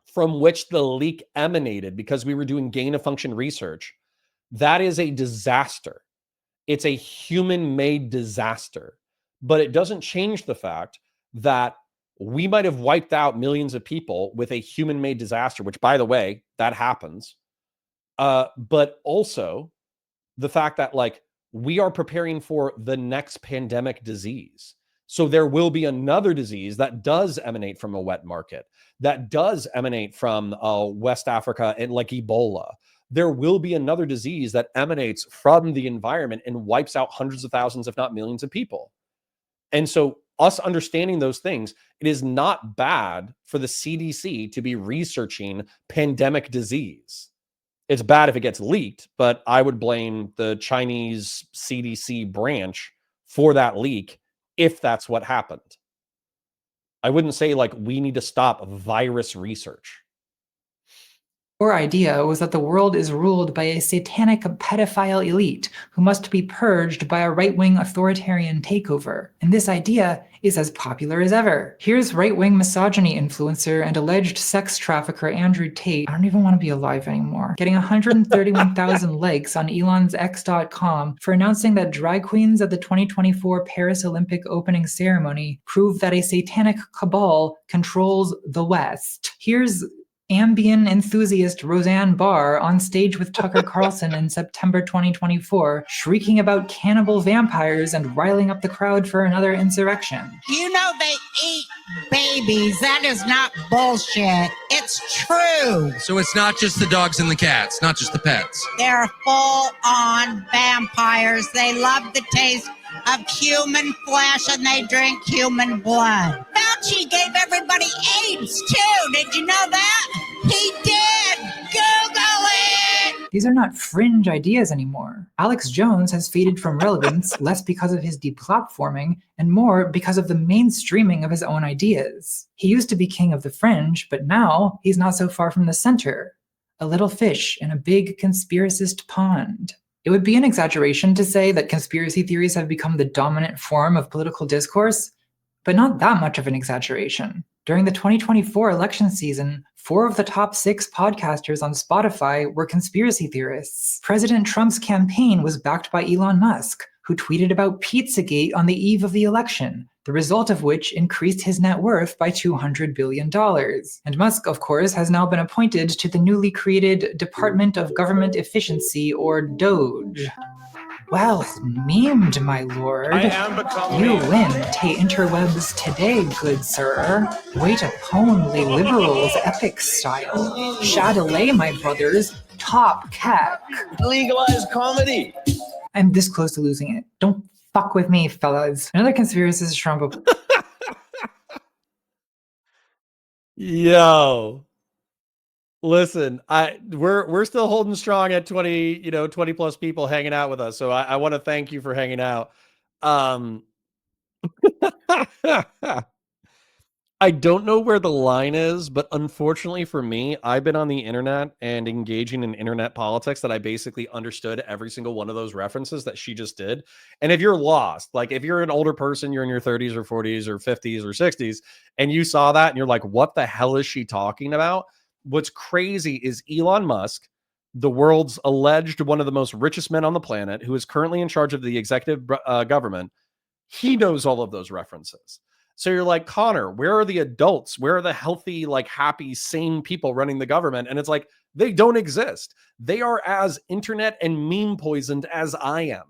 from which the leak emanated because we were doing gain of function research, that is a disaster. It's a human-made disaster. But it doesn't change the fact that we might have wiped out millions of people with a human-made disaster, which, by the way, that happens. But also the fact that, like, we are preparing for the next pandemic disease. So there will be another disease that does emanate from a wet market, that does emanate from West Africa and like Ebola. There will be another disease that emanates from the environment and wipes out hundreds of thousands, if not millions of people. And so us understanding those things, it is not bad for the CDC to be researching pandemic disease. It's bad if it gets leaked, but I would blame the Chinese CDC branch for that leak if that's what happened. I wouldn't say like we need to stop virus research. Our idea was that the world is ruled by a satanic pedophile elite who must be purged by a right-wing authoritarian takeover. And this idea is as popular as ever. Here's right-wing misogyny influencer and alleged sex trafficker Andrew Tate, I don't even want to be alive anymore, getting 131,000 likes on Elon's X.com for announcing that drag queens at the 2024 Paris Olympic opening ceremony prove that a satanic cabal controls the West. Here's Ambien enthusiast Roseanne Barr on stage with Tucker Carlson in September 2024, shrieking about cannibal vampires and riling up the crowd for another insurrection. You know they eat babies. That is not bullshit. It's true. So it's not just the dogs and the cats, not just the pets. They're full-on vampires. They love the taste of human flesh and they drink human blood. Fauci gave everybody AIDS too. Did you know that? He did. Google it. These are not fringe ideas anymore. Alex Jones has faded from relevance less because of his deplatforming and more because of the mainstreaming of his own ideas. He used to be king of the fringe, but now he's not so far from the center. A little fish in a big conspiracist pond. It would be an exaggeration to say that conspiracy theories have become the dominant form of political discourse, but not that much of an exaggeration. During the 2024 election season, 4 of the top 6 podcasters on Spotify were conspiracy theorists. President Trump's campaign was backed by Elon Musk, who tweeted about Pizzagate on the eve of the election, the result of which increased his net worth by $200 billion. And Musk, of course, has now been appointed to the newly created Department of Government Efficiency, or DOGE. Well memed, my lord. I am becoming. You win, te interwebs today, good sir. Way to pwn les liberals epic style. Chatelet, my brothers, top cack. Legalize comedy. I'm this close to losing it. Don't fuck with me, fellas. Another conspiracist Trump. Yo. Listen, we're still holding strong at 20 plus people hanging out with us. So I want to thank you for hanging out. I don't know where the line is, but unfortunately for me, I've been on the internet and engaging in internet politics that I basically understood every single one of those references that she just did. And if you're lost, like if you're an older person, you're in your 30s or 40s or 50s or 60s, and you saw that and you're like, what the hell is she talking about? What's crazy is Elon Musk, the world's alleged one of the most richest men on the planet, who is currently in charge of the executive government. He knows all of those references. So you're like, Connor, where are the adults? Where are the healthy, like happy, sane people running the government? And it's like, they don't exist. They are as internet and meme poisoned as I am.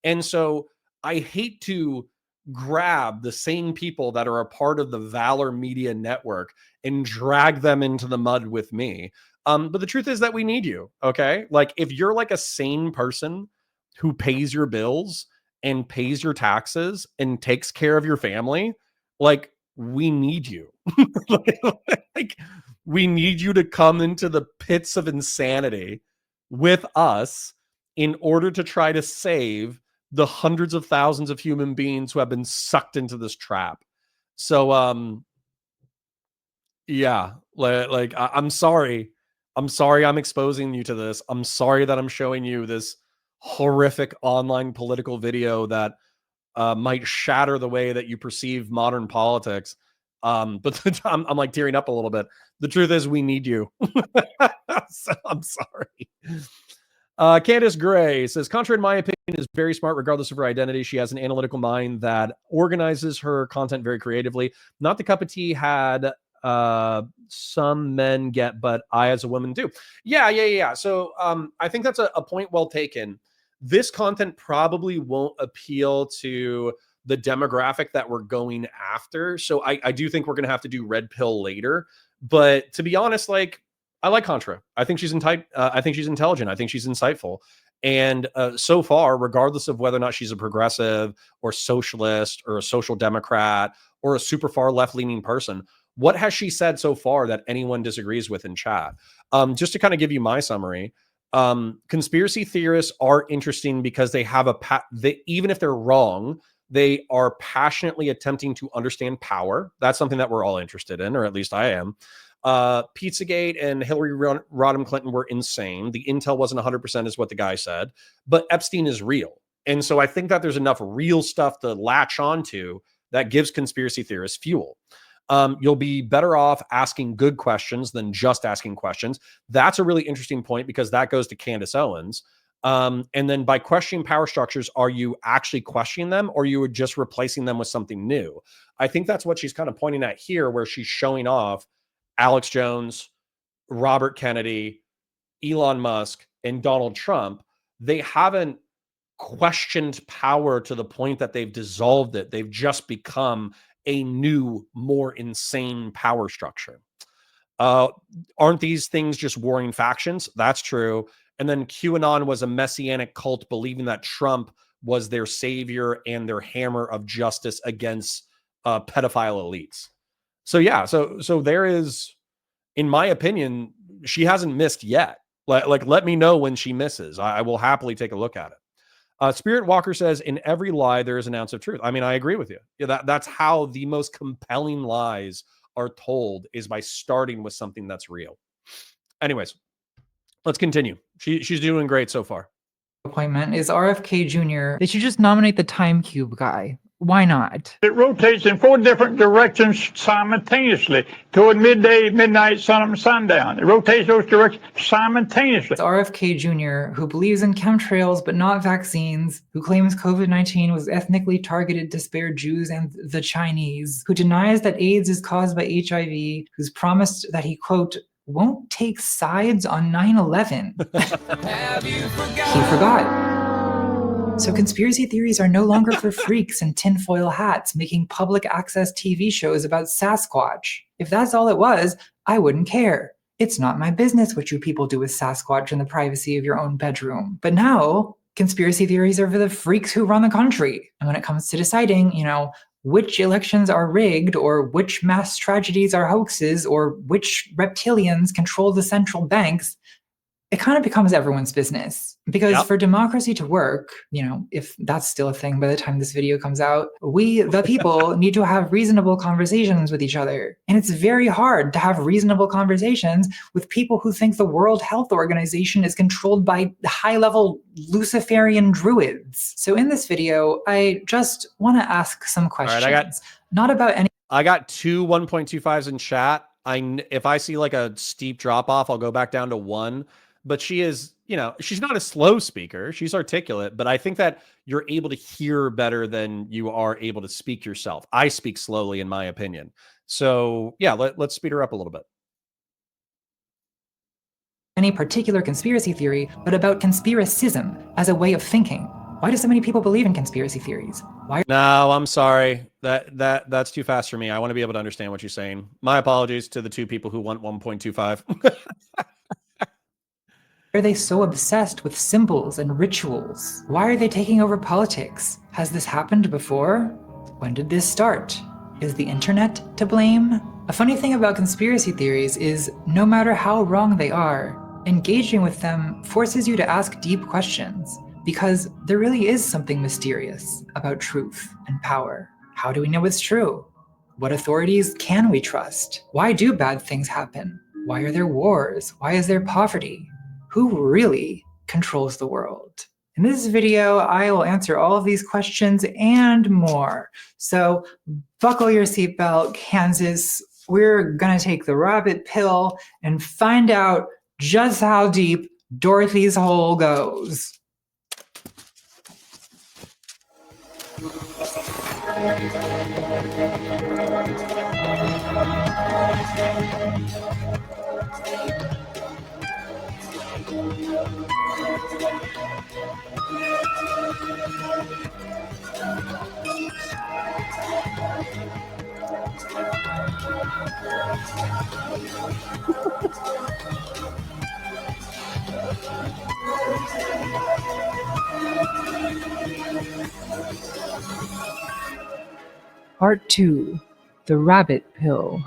And so I hate to grab the same people that are a part of the Valor Media Network and drag them into the mud with me. But the truth is that we need you, okay? Like if you're like a sane person who pays your bills and pays your taxes and takes care of your family, like we need you. Like we need you to come into the pits of insanity with us in order to try to save the hundreds of thousands of human beings who have been sucked into this trap. So, yeah, like I'm sorry. I'm sorry I'm exposing you to this. I'm sorry that I'm showing you this horrific online political video that might shatter the way that you perceive modern politics. But I'm like tearing up a little bit. The truth is, we need you. So I'm sorry. Candace Gray says, contrary to my opinion, is very smart regardless of her identity. She has an analytical mind that organizes her content very creatively. Not the cup of tea had some men get, but I as a woman do. Yeah. So I think that's a point well taken. This content probably won't appeal to the demographic that we're going after. So I do think we're going to have to do red pill later. But to be honest, like, I like Contra. I think she's I think she's intelligent. I think she's insightful. And so far, regardless of whether or not she's a progressive or socialist or a social democrat or a super far left-leaning person, what has she said so far that anyone disagrees with in chat? Just to kind of give you my summary, conspiracy theorists are interesting because they have even if they're wrong, they are passionately attempting to understand power. That's something that we're all interested in, or at least I am. Pizzagate and Hillary Rodham Clinton were insane. The intel wasn't 100% is what the guy said, but Epstein is real. And so I think that there's enough real stuff to latch onto that gives conspiracy theorists fuel. You'll be better off asking good questions than just asking questions. That's a really interesting point because that goes to Candace Owens. And then by questioning power structures, are you actually questioning them or you are just replacing them with something new? I think that's what she's kind of pointing at here, where she's showing off Alex Jones, Robert Kennedy, Elon Musk, and Donald Trump. They haven't questioned power to the point that they've dissolved it. They've just become a new, more insane power structure. Aren't these things just warring factions? That's true. And then QAnon was a messianic cult believing that Trump was their savior and their hammer of justice against pedophile elites. So yeah, so there is, in my opinion, she hasn't missed yet. Like let me know when she misses. I will happily take a look at it. Spirit Walker says, in every lie, there is an ounce of truth. I mean, I agree with you. Yeah, that's how the most compelling lies are told, is by starting with something that's real. Anyways, let's continue. She's doing great so far. Appointment is RFK Jr. They should just nominate the Time Cube guy. Why not? It rotates in 4 different directions simultaneously toward midday, midnight, sundown. It rotates those directions simultaneously. It's RFK Jr., who believes in chemtrails but not vaccines, who claims COVID-19 was ethnically targeted to spare Jews and the Chinese, who denies that AIDS is caused by HIV, who's promised that he, quote, won't take sides on 9/11. He forgot. So conspiracy theories are no longer for freaks in tinfoil hats making public access TV shows about Sasquatch. If that's all it was, I wouldn't care. It's not my business what you people do with Sasquatch in the privacy of your own bedroom. But now, conspiracy theories are for the freaks who run the country. And when it comes to deciding, which elections are rigged, or which mass tragedies are hoaxes, or which reptilians control the central banks, it kind of becomes everyone's business. Because for democracy to work, if that's still a thing by the time this video comes out, we, the people, need to have reasonable conversations with each other. And it's very hard to have reasonable conversations with people who think the World Health Organization is controlled by high-level Luciferian druids. So in this video, I just want to ask some questions. All right, not about any. I got 2 1.25s in chat. If I see like a steep drop off, I'll go back down to 1. But she is, she's not a slow speaker. She's articulate, but I think that you're able to hear better than you are able to speak yourself. I speak slowly, in my opinion. So yeah, let's speed her up a little bit. Any particular conspiracy theory, but about conspiracism as a way of thinking. Why do so many people believe in conspiracy theories? Why? No, I'm sorry. That's too fast for me. I want to be able to understand what you're saying. My apologies to the 2 people who want 1.25. Why are they so obsessed with symbols and rituals? Why are they taking over politics? Has this happened before? When did this start? Is the internet to blame? A funny thing about conspiracy theories is, no matter how wrong they are, engaging with them forces you to ask deep questions. because there really is something mysterious about truth and power. How do we know it's true? What authorities can we trust? Why do bad things happen? Why are there wars? Why is there poverty? Who really controls the world? In this video, I will answer all of these questions and more. So buckle your seatbelt, Kansas. We're gonna take the rabbit pill and find out just how deep Dorothy's hole goes. Part 2, the rabbit pill.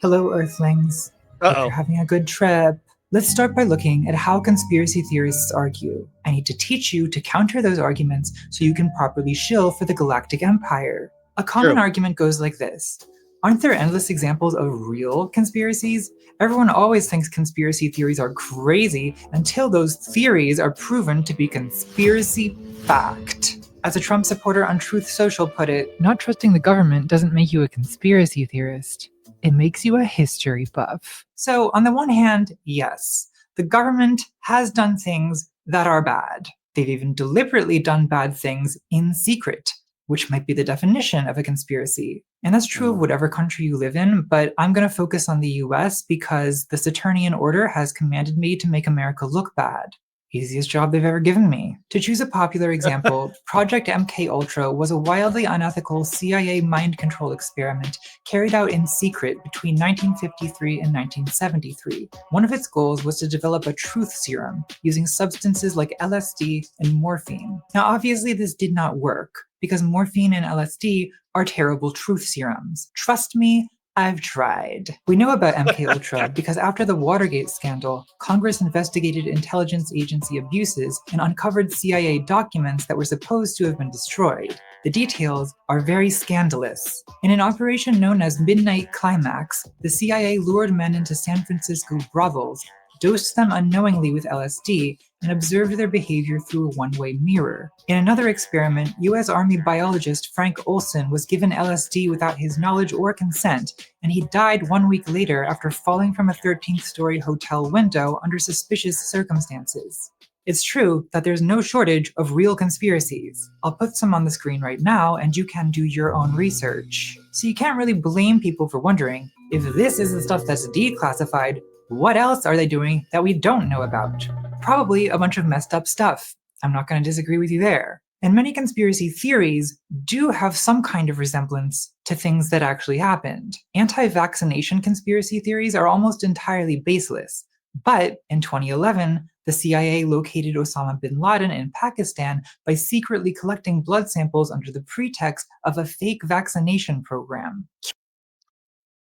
Hello, Earthlings. Hope you're having a good trip. Let's start by looking at how conspiracy theorists argue. I need to teach you to counter those arguments so you can properly shill for the Galactic Empire. A common argument goes like this. Aren't there endless examples of real conspiracies? Everyone always thinks conspiracy theories are crazy until those theories are proven to be conspiracy fact. As a Trump supporter on Truth Social put it, not trusting the government doesn't make you a conspiracy theorist. It makes you a history buff. So on the one hand, yes, the government has done things that are bad. They've even deliberately done bad things in secret, which might be the definition of a conspiracy. And that's true of whatever country you live in, but I'm going to focus on the US because the Saturnian order has commanded me to make America look bad. Easiest job they've ever given me. To choose a popular example, Project MKUltra was a wildly unethical CIA mind control experiment carried out in secret between 1953 and 1973. One of its goals was to develop a truth serum using substances like LSD and morphine. Now obviously this did not work, because morphine and LSD are terrible truth serums. Trust me, I've tried. We know about MKUltra because after the Watergate scandal, Congress investigated intelligence agency abuses and uncovered CIA documents that were supposed to have been destroyed. The details are very scandalous. In an operation known as Midnight Climax, the CIA lured men into San Francisco brothels, dosed them unknowingly with LSD, and observed their behavior through a one-way mirror. In another experiment, US Army biologist Frank Olson was given LSD without his knowledge or consent, and he died 1 week later after falling from a 13th-story hotel window under suspicious circumstances. It's true that there's no shortage of real conspiracies. I'll put some on the screen right now, and you can do your own research. So you can't really blame people for wondering, if this is the stuff that's declassified, what else are they doing that we don't know about? Probably a bunch of messed up stuff. I'm not going to disagree with you there. And many conspiracy theories do have some kind of resemblance to things that actually happened. Anti-vaccination conspiracy theories are almost entirely baseless. But in 2011, the CIA located Osama bin Laden in Pakistan by secretly collecting blood samples under the pretext of a fake vaccination program.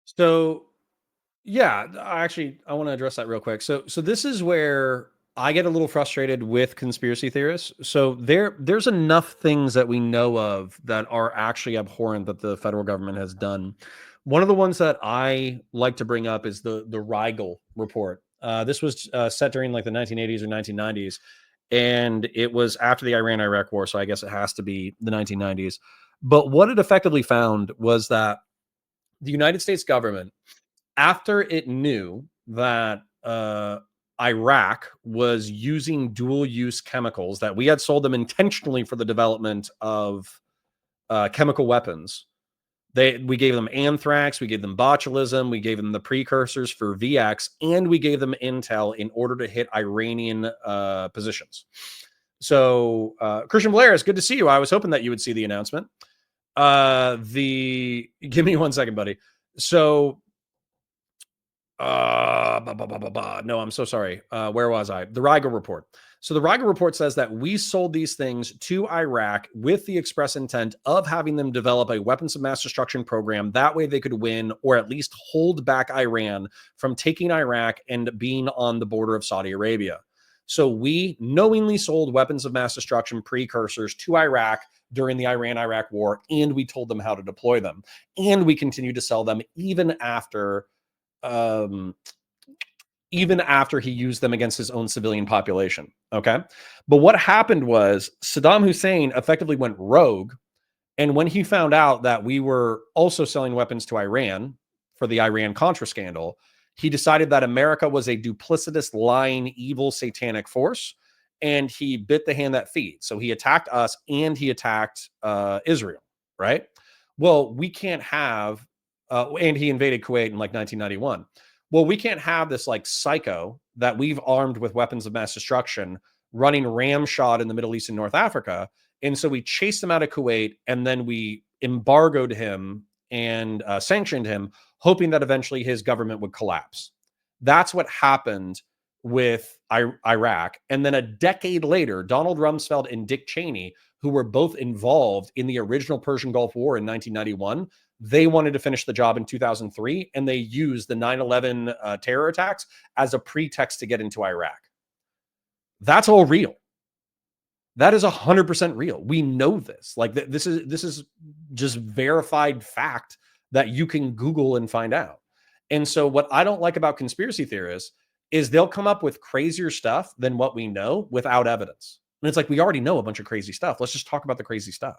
So, yeah, I want to address that real quick. So this is where I get a little frustrated with conspiracy theorists. So there's enough things that we know of that are actually abhorrent that the federal government has done. One of the ones that I like to bring up is the Rigel report. This was set during like the 1980s or 1990s, and it was after the Iran-Iraq war, so I guess it has to be the 1990s. But what it effectively found was that the United States government, after it knew that Iraq was using dual-use chemicals, that we had sold them intentionally for the development of chemical weapons. We gave them anthrax, we gave them botulism, we gave them the precursors for VX, and we gave them intel in order to hit Iranian positions. So, Christian Blair, it's good to see you. I was hoping that you would see the announcement. Give me 1 second, buddy. So, no, I'm so sorry. Where was I? The Rigel report. So the Rigel report says that we sold these things to Iraq with the express intent of having them develop a weapons of mass destruction program. That way they could win, or at least hold back Iran from taking Iraq and being on the border of Saudi Arabia. So we knowingly sold weapons of mass destruction precursors to Iraq during the Iran-Iraq war, and we told them how to deploy them. And we continued to sell them even after he used them against his own civilian population. Okay. But what happened was Saddam Hussein effectively went rogue. And when he found out that we were also selling weapons to Iran for the Iran-Contra scandal, he decided that America was a duplicitous, lying, evil, satanic force, and he bit the hand that feeds. So he attacked us and he attacked Israel, right? Well, we can't have, and he invaded Kuwait in like 1991. Well, we can't have this like psycho that we've armed with weapons of mass destruction running ramshot in the Middle East and North Africa. And so we chased him out of Kuwait, and then we embargoed him and sanctioned him, hoping that eventually his government would collapse. That's what happened with Iraq. And then a decade later, Donald Rumsfeld and Dick Cheney, who were both involved in the original Persian Gulf War in 1991, they wanted to finish the job in 2003, and they used the 9/11 terror attacks as a pretext to get into Iraq. That's all real. That is 100% real. We know this. Like this is just verified fact that you can Google and find out. And so what I don't like about conspiracy theorists is they'll come up with crazier stuff than what we know without evidence. And it's like, we already know a bunch of crazy stuff. Let's just talk about the crazy stuff.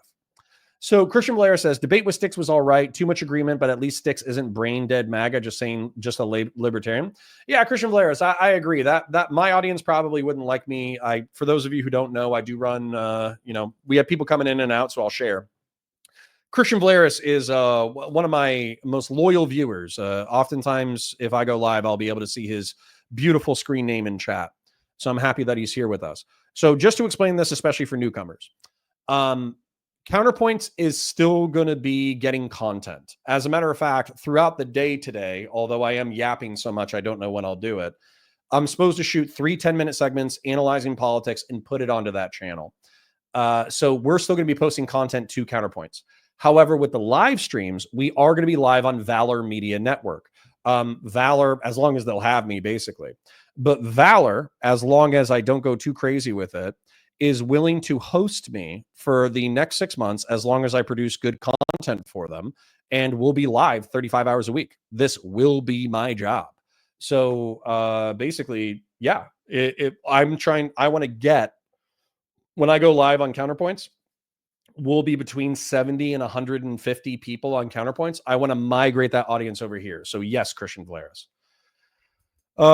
So Christian Blair says, debate with Sticks was all right. Too much agreement, but at least Sticks isn't brain dead MAGA, just a libertarian. Yeah, Christian Blair, I agree that my audience probably wouldn't like me. For those of you who don't know, I do run, we have people coming in and out, so I'll share. Christian Vlaris is one of my most loyal viewers. Oftentimes, if I go live, I'll be able to see his beautiful screen name in chat. So I'm happy that he's here with us. So just to explain this, especially for newcomers, Counterpoints is still going to be getting content. As a matter of fact, throughout the day today, although I am yapping so much, I don't know when I'll do it. I'm supposed to shoot 3 10-minute segments analyzing politics and put it onto that channel. So we're still going to be posting content to Counterpoints. However, with the live streams, we are going to be live on Valor Media Network. Valor, as long as they'll have me, basically. But Valor, as long as I don't go too crazy with it, is willing to host me for the next 6 months as long as I produce good content for them. And we'll be live 35 hours a week. This will be my job. So basically, yeah, I want to get, when I go live on Counterpoints, we'll be between 70 and 150 people on Counterpoints. I want to migrate that audience over here. So yes, Christian Vlaris.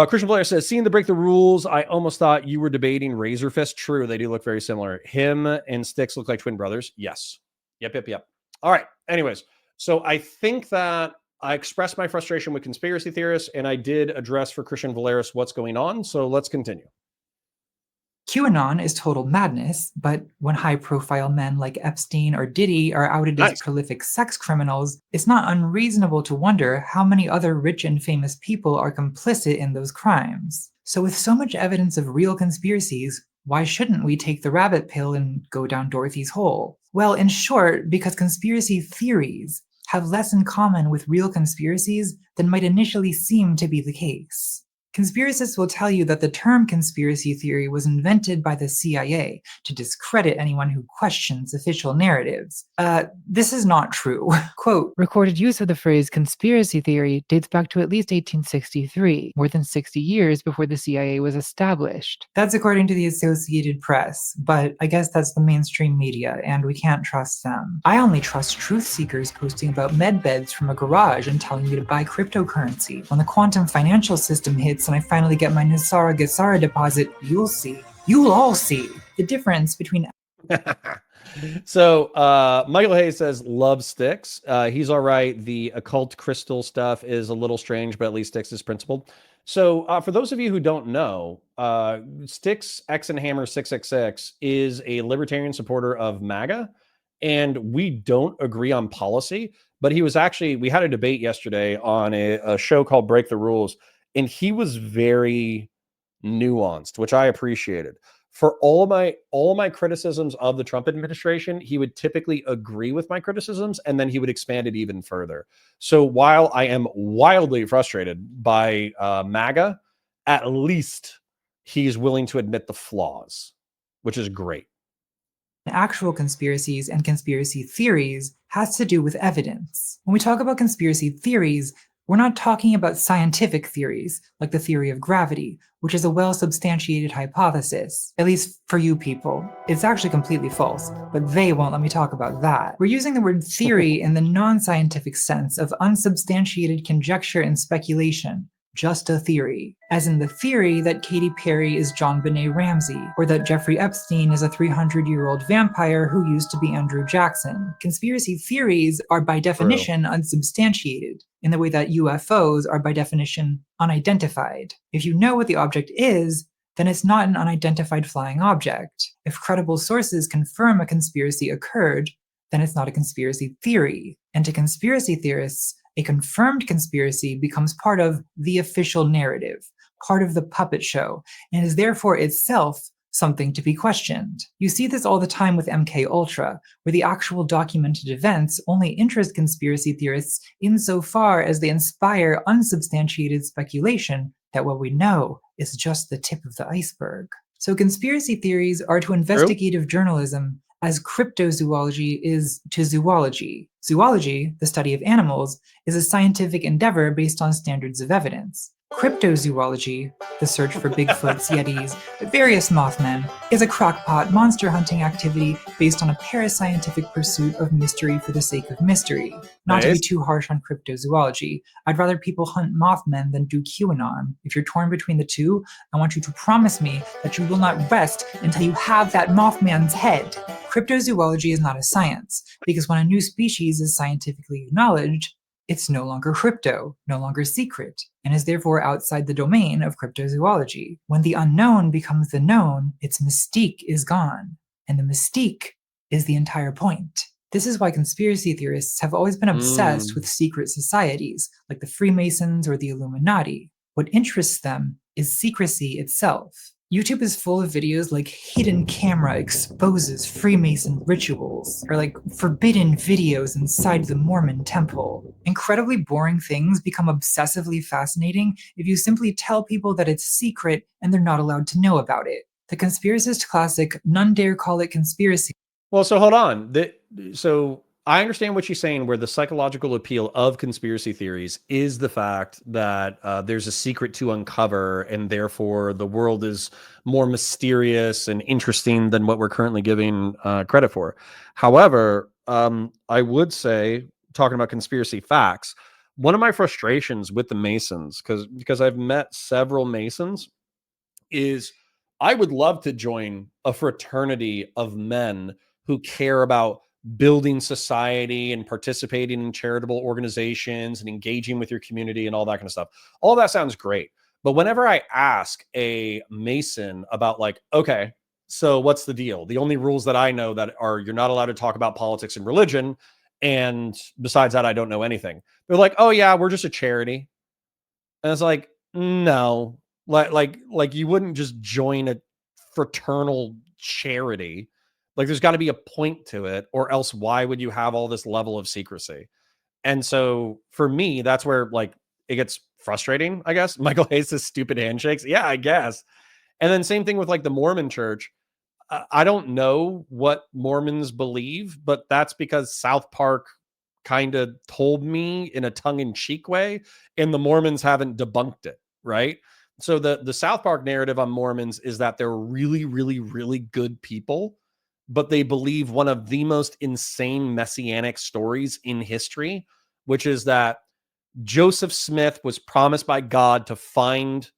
Christian Blair says, seeing the break the rules, I almost thought you were debating Razor Fist. True, they do look very similar. Him and Sticks look like twin brothers. Yes. Yep. All right. Anyways, so I think that I expressed my frustration with conspiracy theorists, and I did address for Christian Vlaris what's going on. So let's continue. QAnon is total madness, but when high-profile men like Epstein or Diddy are outed as prolific sex criminals, it's not unreasonable to wonder how many other rich and famous people are complicit in those crimes. So with so much evidence of real conspiracies, why shouldn't we take the rabbit pill and go down Dorothy's hole? Well, in short, because conspiracy theories have less in common with real conspiracies than might initially seem to be the case. Conspiracists will tell you that the term conspiracy theory was invented by the CIA to discredit anyone who questions official narratives. This is not true. Quote, recorded use of the phrase conspiracy theory dates back to at least 1863, more than 60 years before the CIA was established. That's according to the Associated Press, but I guess that's the mainstream media, and we can't trust them. I only trust truth seekers posting about med beds from a garage and telling you to buy cryptocurrency. When the quantum financial system hits and I finally get my Nisara Gasara deposit, you'll see. You'll all see the difference between... So Michael Hayes says, love Sticks. He's all right. The occult crystal stuff is a little strange, but at least Sticks is principled. So for those of you who don't know, Sticks X and Hammer 666 is a libertarian supporter of MAGA, and we don't agree on policy, but we had a debate yesterday on a show called Break the Rules, and he was very nuanced, which I appreciated. For all my criticisms of the Trump administration, he would typically agree with my criticisms, and then he would expand it even further. So while I am wildly frustrated by MAGA, at least he's willing to admit the flaws, which is great. Actual conspiracies and conspiracy theories has to do with evidence. When we talk about conspiracy theories, we're not talking about scientific theories, like the theory of gravity, which is a well-substantiated hypothesis. At least for you people. It's actually completely false, but they won't let me talk about that. We're using the word theory in the non-scientific sense of unsubstantiated conjecture and speculation. Just a theory. As in the theory that Katy Perry is John Benet Ramsey, or that Jeffrey Epstein is a 300-year-old vampire who used to be Andrew Jackson. Conspiracy theories are by definition unsubstantiated, in the way that UFOs are by definition unidentified. If you know what the object is, then it's not an unidentified flying object. If credible sources confirm a conspiracy occurred, then it's not a conspiracy theory. And to conspiracy theorists, a confirmed conspiracy becomes part of the official narrative, part of the puppet show, and is therefore itself something to be questioned. You see this all the time with MKUltra, where the actual documented events only interest conspiracy theorists insofar as they inspire unsubstantiated speculation that what we know is just the tip of the iceberg. So conspiracy theories are to investigative journalism as cryptozoology is to zoology. Zoology, the study of animals, is a scientific endeavor based on standards of evidence. Cryptozoology, the search for Bigfoots, Yetis, various Mothmen, is a crockpot monster hunting activity based on a parascientific pursuit of mystery for the sake of mystery. Not to be too harsh on cryptozoology, I'd rather people hunt Mothmen than do QAnon. If you're torn between the two, I want you to promise me that you will not rest until you have that Mothman's head. Cryptozoology is not a science, because when a new species is scientifically acknowledged, it's no longer crypto, no longer secret, and is therefore outside the domain of cryptozoology. When the unknown becomes the known, its mystique is gone, and the mystique is the entire point. This is why conspiracy theorists have always been obsessed with secret societies, like the Freemasons or the Illuminati. What interests them is secrecy itself. YouTube is full of videos like hidden camera exposes Freemason rituals, or like forbidden videos inside the Mormon temple. Incredibly boring things become obsessively fascinating if you simply tell people that it's secret and they're not allowed to know about it. The conspiracist classic, none dare call it conspiracy. Well, so hold on. So I understand what you're saying, where the psychological appeal of conspiracy theories is the fact that there's a secret to uncover, and therefore the world is more mysterious and interesting than what we're currently giving credit for. However, I would say, talking about conspiracy facts, one of my frustrations with the Masons, because I've met several Masons, is I would love to join a fraternity of men who care about building society and participating in charitable organizations and engaging with your community and all that kind of stuff. All that sounds great. But whenever I ask a Mason about, like, okay, so what's the deal? The only rules that I know that are you're not allowed to talk about politics and religion. And besides that, I don't know anything. They're like, oh yeah, we're just a charity. And it's like, no, like you wouldn't just join a fraternal charity. Like, there's got to be a point to it, or else why would you have all this level of secrecy? And so for me, that's where, like, it gets frustrating, I guess. Michael hates his stupid handshakes. Yeah, I guess. And then same thing with like the Mormon church. I don't know what Mormons believe, but that's because South Park kind of told me in a tongue-in-cheek way, and the Mormons haven't debunked it, right? So the South Park narrative on Mormons is that they're really, really, really good people, but they believe one of the most insane messianic stories in history, which is that Joseph Smith was promised by God to find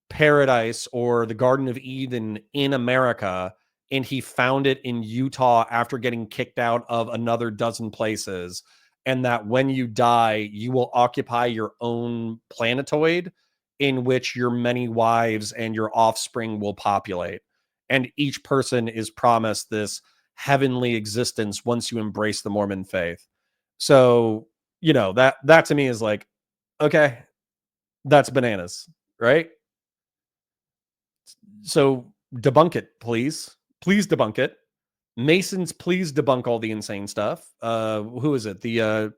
paradise or the Garden of Eden in America, and he found it in Utah after getting kicked out of another dozen places, and that when you die, you will occupy your own planetoid in which your many wives and your offspring will populate. And each person is promised this heavenly existence once you embrace the Mormon faith. So, you know, that to me is like, okay, that's bananas, right? So debunk it, please. Please debunk it. Masons, please debunk all the insane stuff. Who is it? The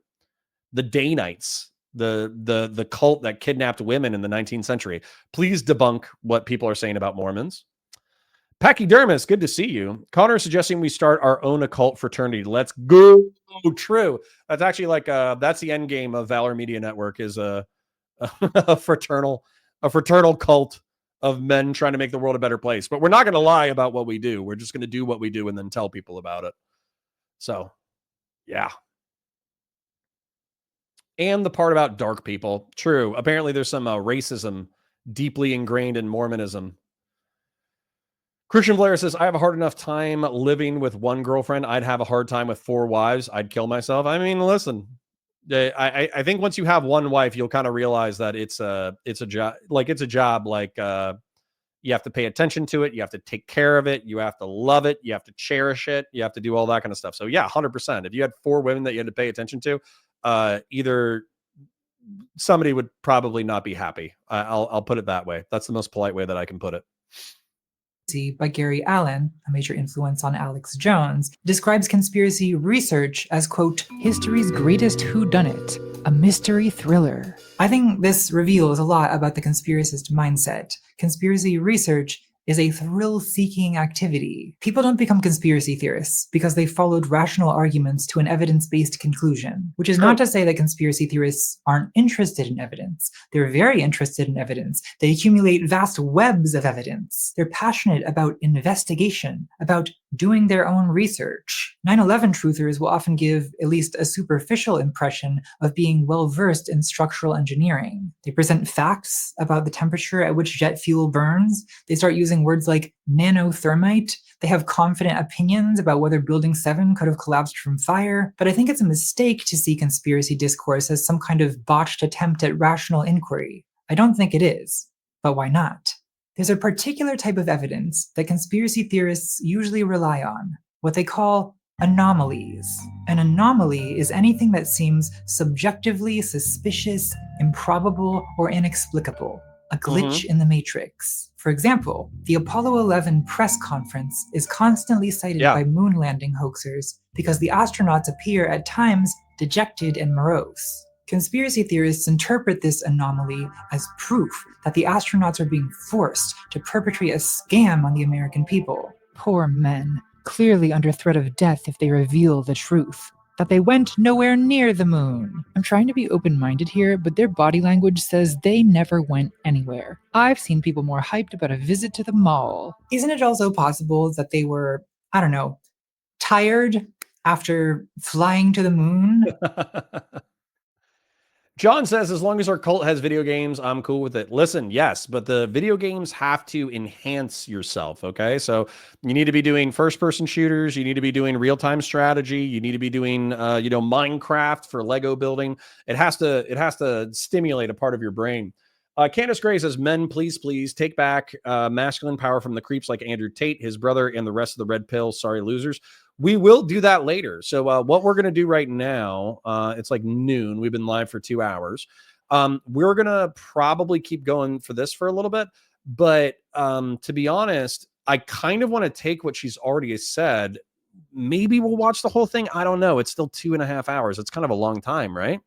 Danites. the cult that kidnapped women in the 19th century. Please debunk what people are saying about Mormons. Pachydermis, good to see you. Connor is suggesting we start our own occult fraternity. Let's go. True. That's actually like that's the end game of Valor Media Network, is a fraternal cult of men trying to make the world a better place. But we're not going to lie about what we do. We're just going to do what we do and then tell people about it. So, yeah. And the part about dark people. True. Apparently there's some racism deeply ingrained in Mormonism. Christian Blair says, I have a hard enough time living with one girlfriend. I'd have a hard time with 4 wives. I'd kill myself. I mean, listen, I think once you have one wife, you'll kind of realize that it's a job. Like, it's a job. Like, you have to pay attention to it. You have to take care of it. You have to love it. You have to cherish it. You have to do all that kind of stuff. So yeah, 100%. If you had 4 women that you had to pay attention to, either somebody would probably not be happy. I'll put it that way. That's the most polite way that I can put it. By Gary Allen, a major influence on Alex Jones, describes conspiracy research as, quote, history's greatest whodunit, a mystery thriller. I think this reveals a lot about the conspiracist mindset. Conspiracy research is a thrill-seeking activity. People don't become conspiracy theorists because they followed rational arguments to an evidence-based conclusion, which is not to say that conspiracy theorists aren't interested in evidence. They're very interested in evidence. They accumulate vast webs of evidence. They're passionate about investigation, about doing their own research. 9/11 truthers will often give at least a superficial impression of being well-versed in structural engineering. They present facts about the temperature at which jet fuel burns. They start using words like nanothermite. They have confident opinions about whether Building 7 could have collapsed from fire. But I think it's a mistake to see conspiracy discourse as some kind of botched attempt at rational inquiry. I don't think it is. But why not? There's a particular type of evidence that conspiracy theorists usually rely on, what they call anomalies. An anomaly is anything that seems subjectively suspicious, improbable, or inexplicable. A glitch in the matrix. For example, the Apollo 11 press conference is constantly cited by moon landing hoaxers because the astronauts appear at times dejected and morose. Conspiracy theorists interpret this anomaly as proof that the astronauts are being forced to perpetrate a scam on the American people. Poor men, clearly under threat of death if they reveal the truth. That they went nowhere near the moon. I'm trying to be open-minded here, but their body language says they never went anywhere. I've seen people more hyped about a visit to the mall. Isn't it also possible that they were, I don't know, tired after flying to the moon? John says, as long as our cult has video games, I'm cool with it. Listen, yes, but the video games have to enhance yourself, okay? So you need to be doing first-person shooters. You need to be doing real-time strategy. You need to be doing, Minecraft for Lego building. It has to stimulate a part of your brain. Candace Gray says, men, please take back masculine power from the creeps like Andrew Tate, his brother, and the rest of the red pill. Sorry, losers. We will do that later. So what we're going to do right now, it's like noon. We've been live for 2 hours. We're going to probably keep going for this for a little bit. But to be honest, I kind of want to take what she's already said. Maybe we'll watch the whole thing. I don't know. It's still 2.5 hours. It's kind of a long time, right?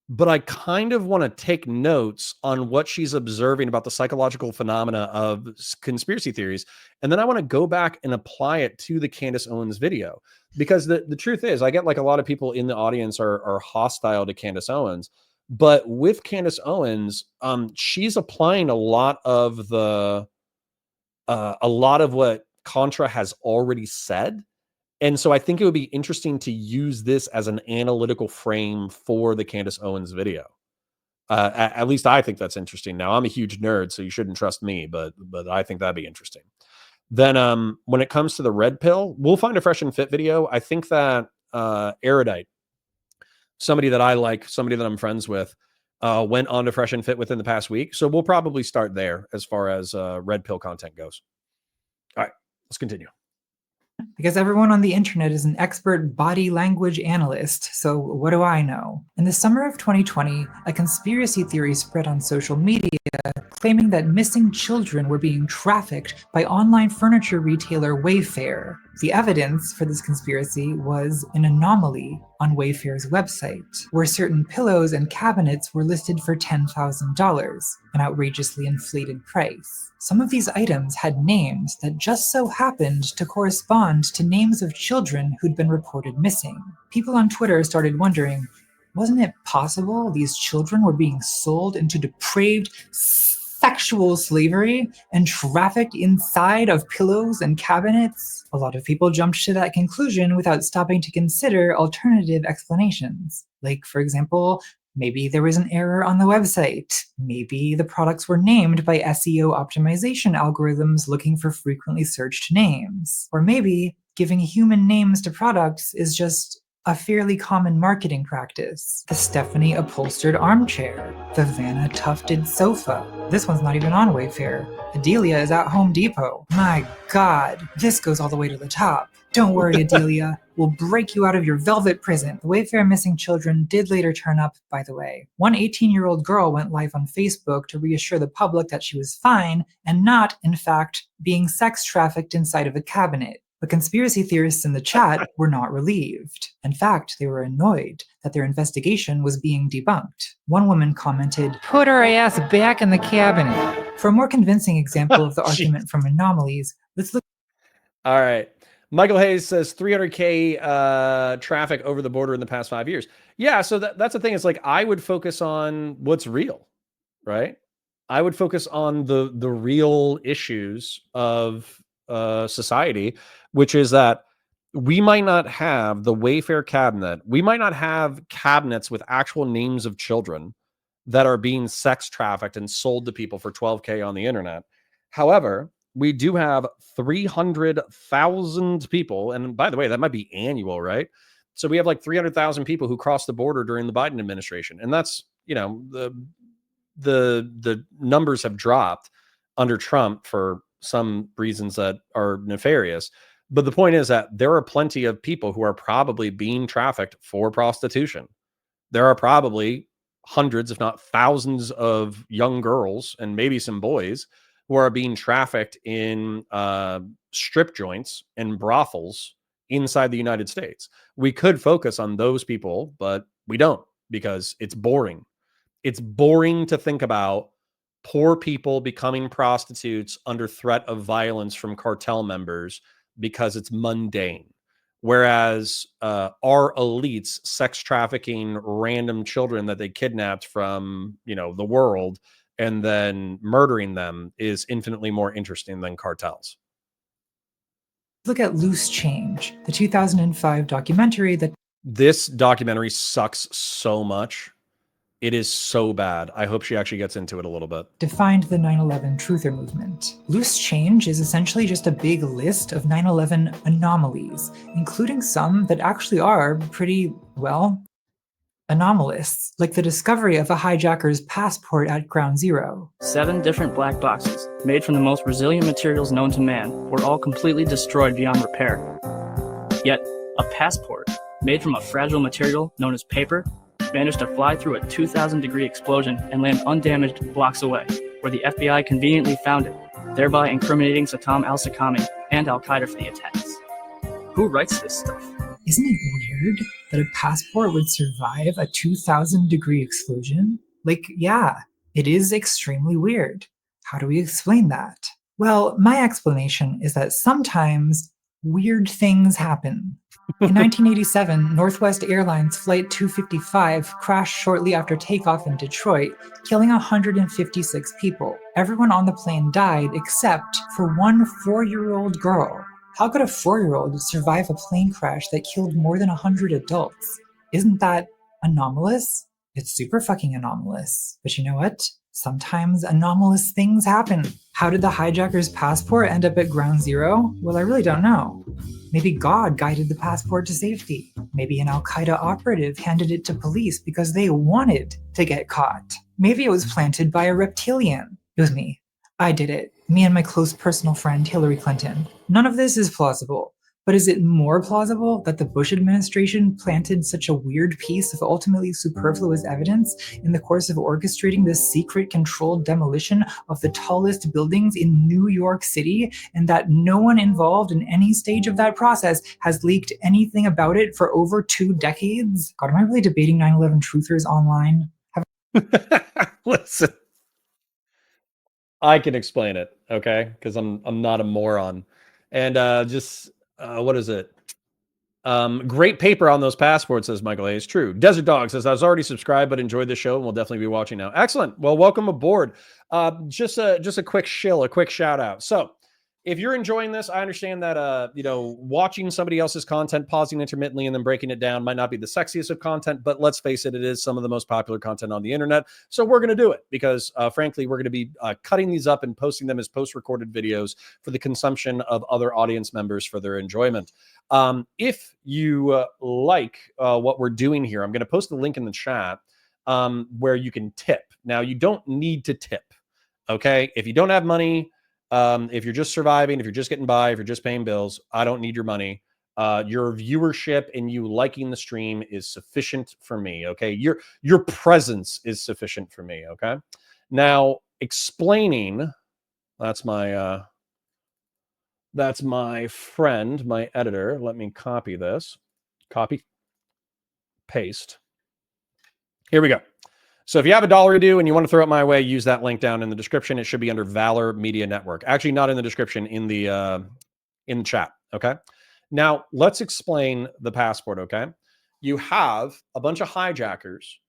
But I kind of want to take notes on what she's observing about the psychological phenomena of conspiracy theories. And then I want to go back and apply it to the Candace Owens video. Because the truth is, I get like a lot of people in the audience are hostile to Candace Owens. But with Candace Owens, she's applying a lot of what Contra has already said. And so I think it would be interesting to use this as an analytical frame for the Candace Owens video. At least I think that's interesting. Now, I'm a huge nerd, so you shouldn't trust me, but I think that'd be interesting. Then when it comes to the red pill, we'll find a fresh and fit video. I think that Erudite, somebody that I like, somebody that I'm friends with, went on to fresh and fit within the past week. So we'll probably start there as far as red pill content goes. All right, let's continue. Because everyone on the internet is an expert body language analyst, so what do I know? In the summer of 2020, a conspiracy theory spread on social media claiming that missing children were being trafficked by online furniture retailer Wayfair. The evidence for this conspiracy was an anomaly on Wayfair's website, where certain pillows and cabinets were listed for $10,000, an outrageously inflated price. Some of these items had names that just so happened to correspond to names of children who'd been reported missing. People on Twitter started wondering, wasn't it possible these children were being sold into depraved sexual slavery and trafficked inside of pillows and cabinets? A lot of people jumped to that conclusion without stopping to consider alternative explanations. Like, for example, maybe there was an error on the website. Maybe the products were named by SEO optimization algorithms looking for frequently searched names. Or maybe giving human names to products is just a fairly common marketing practice. The Stephanie upholstered armchair, the Vanna tufted sofa. This one's not even on Wayfair. Adelia is at Home Depot. My God, this goes all the way to the top. Don't worry, Adelia. We'll break you out of your velvet prison. The Wayfair missing children did later turn up, by the way. One 18-year-old girl went live on Facebook to reassure the public that she was fine and not, in fact, being sex trafficked inside of a cabinet. But conspiracy theorists in the chat were not relieved. In fact, they were annoyed that their investigation was being debunked. One woman commented, "Put her ass back in the cabinet." For a more convincing example of the argument from anomalies, let's look. All right. Michael Hayes says 300K traffic over the border in the past 5 years. Yeah, so that's the thing. It's like I would focus on what's real, right? I would focus on the real issues of society, which is that we might not have the Wayfair cabinet. We might not have cabinets with actual names of children that are being sex trafficked and sold to people for $12K on the internet. However, we do have 300,000 people. And by the way, that might be annual, right? So we have like 300,000 people who crossed the border during the Biden administration. And that's, you know, the numbers have dropped under Trump for some reasons that are nefarious. But the point is that there are plenty of people who are probably being trafficked for prostitution. There are probably hundreds, if not thousands, of young girls and maybe some boys who are being trafficked in strip joints and brothels inside the United States. We could focus on those people, but we don't, because it's boring. It's boring to think about poor people becoming prostitutes under threat of violence from cartel members because it's mundane. Whereas our elites sex trafficking random children that they kidnapped from, you know, the world and then murdering them is infinitely more interesting than cartels. Look at Loose Change, the 2005 documentary that... This documentary sucks so much. It is so bad. I hope she actually gets into it a little bit. Defined the 9/11 truther movement. Loose Change is essentially just a big list of 9/11 anomalies, including some that actually are pretty, well, anomalous, like the discovery of a hijacker's passport at Ground Zero. 7 different black boxes, made from the most resilient materials known to man, were all completely destroyed beyond repair. Yet, a passport, made from a fragile material known as paper, managed to fly through a 2,000-degree explosion and land undamaged blocks away, where the FBI conveniently found it, thereby incriminating Saddam al-Sakami and al-Qaeda for the attacks. Who writes this stuff? Isn't it weird that a passport would survive a 2,000-degree explosion? Like, yeah, it is extremely weird. How do we explain that? Well, my explanation is that sometimes weird things happen. In 1987, Northwest Airlines Flight 255 crashed shortly after takeoff in Detroit, killing 156 people. Everyone on the plane died except for one 4-year-old girl. How could a 4-year-old survive a plane crash that killed more than 100 adults? Isn't that anomalous? It's super fucking anomalous. But you know what? Sometimes anomalous things happen. How did the hijacker's passport end up at Ground Zero? Well, I really don't know. Maybe God guided the passport to safety. Maybe an al-Qaeda operative handed it to police because they wanted to get caught. Maybe it was planted by a reptilian. It was me. I did it. Me and my close personal friend Hillary Clinton. None of this is plausible. But is it more plausible that the Bush administration planted such a weird piece of ultimately superfluous evidence in the course of orchestrating this secret controlled demolition of the tallest buildings in New York City, and that no one involved in any stage of that process has leaked anything about it for over 2 decades? God, am I really debating 9/11 truthers online? Listen, I can explain it, okay? Because I'm not a moron. And what is it? Great paper on those passports, says Michael Hayes. True. Desert Dog says, I was already subscribed, but enjoyed the show and will definitely be watching now. Excellent. Well, welcome aboard. Just a quick shill, a quick shout out. So if you're enjoying this, I understand that, watching somebody else's content, pausing intermittently and then breaking it down might not be the sexiest of content, but let's face it, it is some of the most popular content on the internet. So we're going to do it because, frankly, we're going to be cutting these up and posting them as post-recorded videos for the consumption of other audience members for their enjoyment. If you like what we're doing here, I'm going to post the link in the chat where you can tip. Now, you don't need to tip, okay? If you don't have money, if you're just surviving, if you're just getting by, if you're just paying bills, I don't need your money. Your viewership and you liking the stream is sufficient for me, okay? Your presence is sufficient for me, okay? Now, explaining, that's my friend, my editor. Let me copy this. Copy, paste. Here we go. So if you have $1 to do and you want to throw it my way, use that link down in the description. It should be under Valor Media Network. Actually, not in the description, in the chat. Okay. Now let's explain the passport. Okay. You have a bunch of hijackers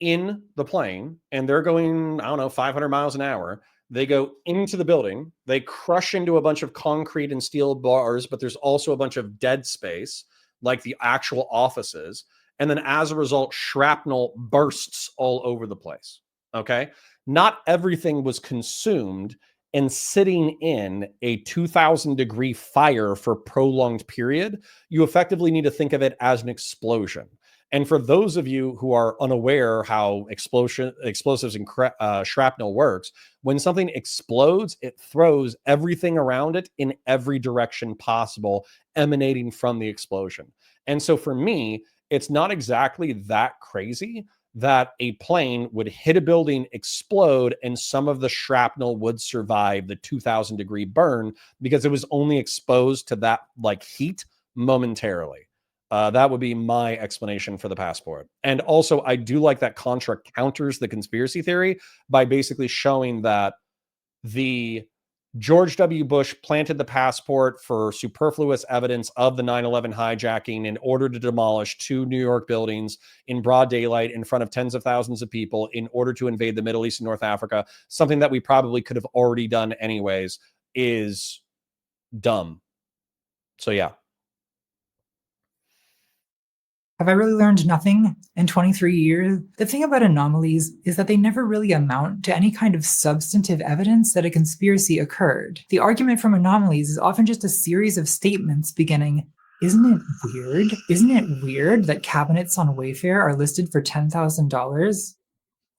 in the plane, and they're going, I don't know, 500 miles an hour. They go into the building. They crush into a bunch of concrete and steel bars, but there's also a bunch of dead space, like the actual offices. And then as a result, shrapnel bursts all over the place, okay? Not everything was consumed and sitting in a 2,000-degree fire for a prolonged period. You effectively need to think of it as an explosion. And for those of you who are unaware how explosives and shrapnel works, when something explodes, it throws everything around it in every direction possible, emanating from the explosion. And so for me, it's not exactly that crazy that a plane would hit a building, explode, and some of the shrapnel would survive the 2,000-degree burn because it was only exposed to that like heat momentarily. That would be my explanation for the passport. And also, I do like that Contra counters the conspiracy theory by basically showing that the George W. Bush planted the passport for superfluous evidence of the 9/11 hijacking in order to demolish 2 New York buildings in broad daylight in front of tens of thousands of people in order to invade the Middle East and North Africa, something that we probably could have already done anyways, is dumb. So yeah. Have I really learned nothing in 23 years? The thing about anomalies is that they never really amount to any kind of substantive evidence that a conspiracy occurred. The argument from anomalies is often just a series of statements beginning, isn't it weird? Isn't it weird that cabinets on Wayfair are listed for $10,000?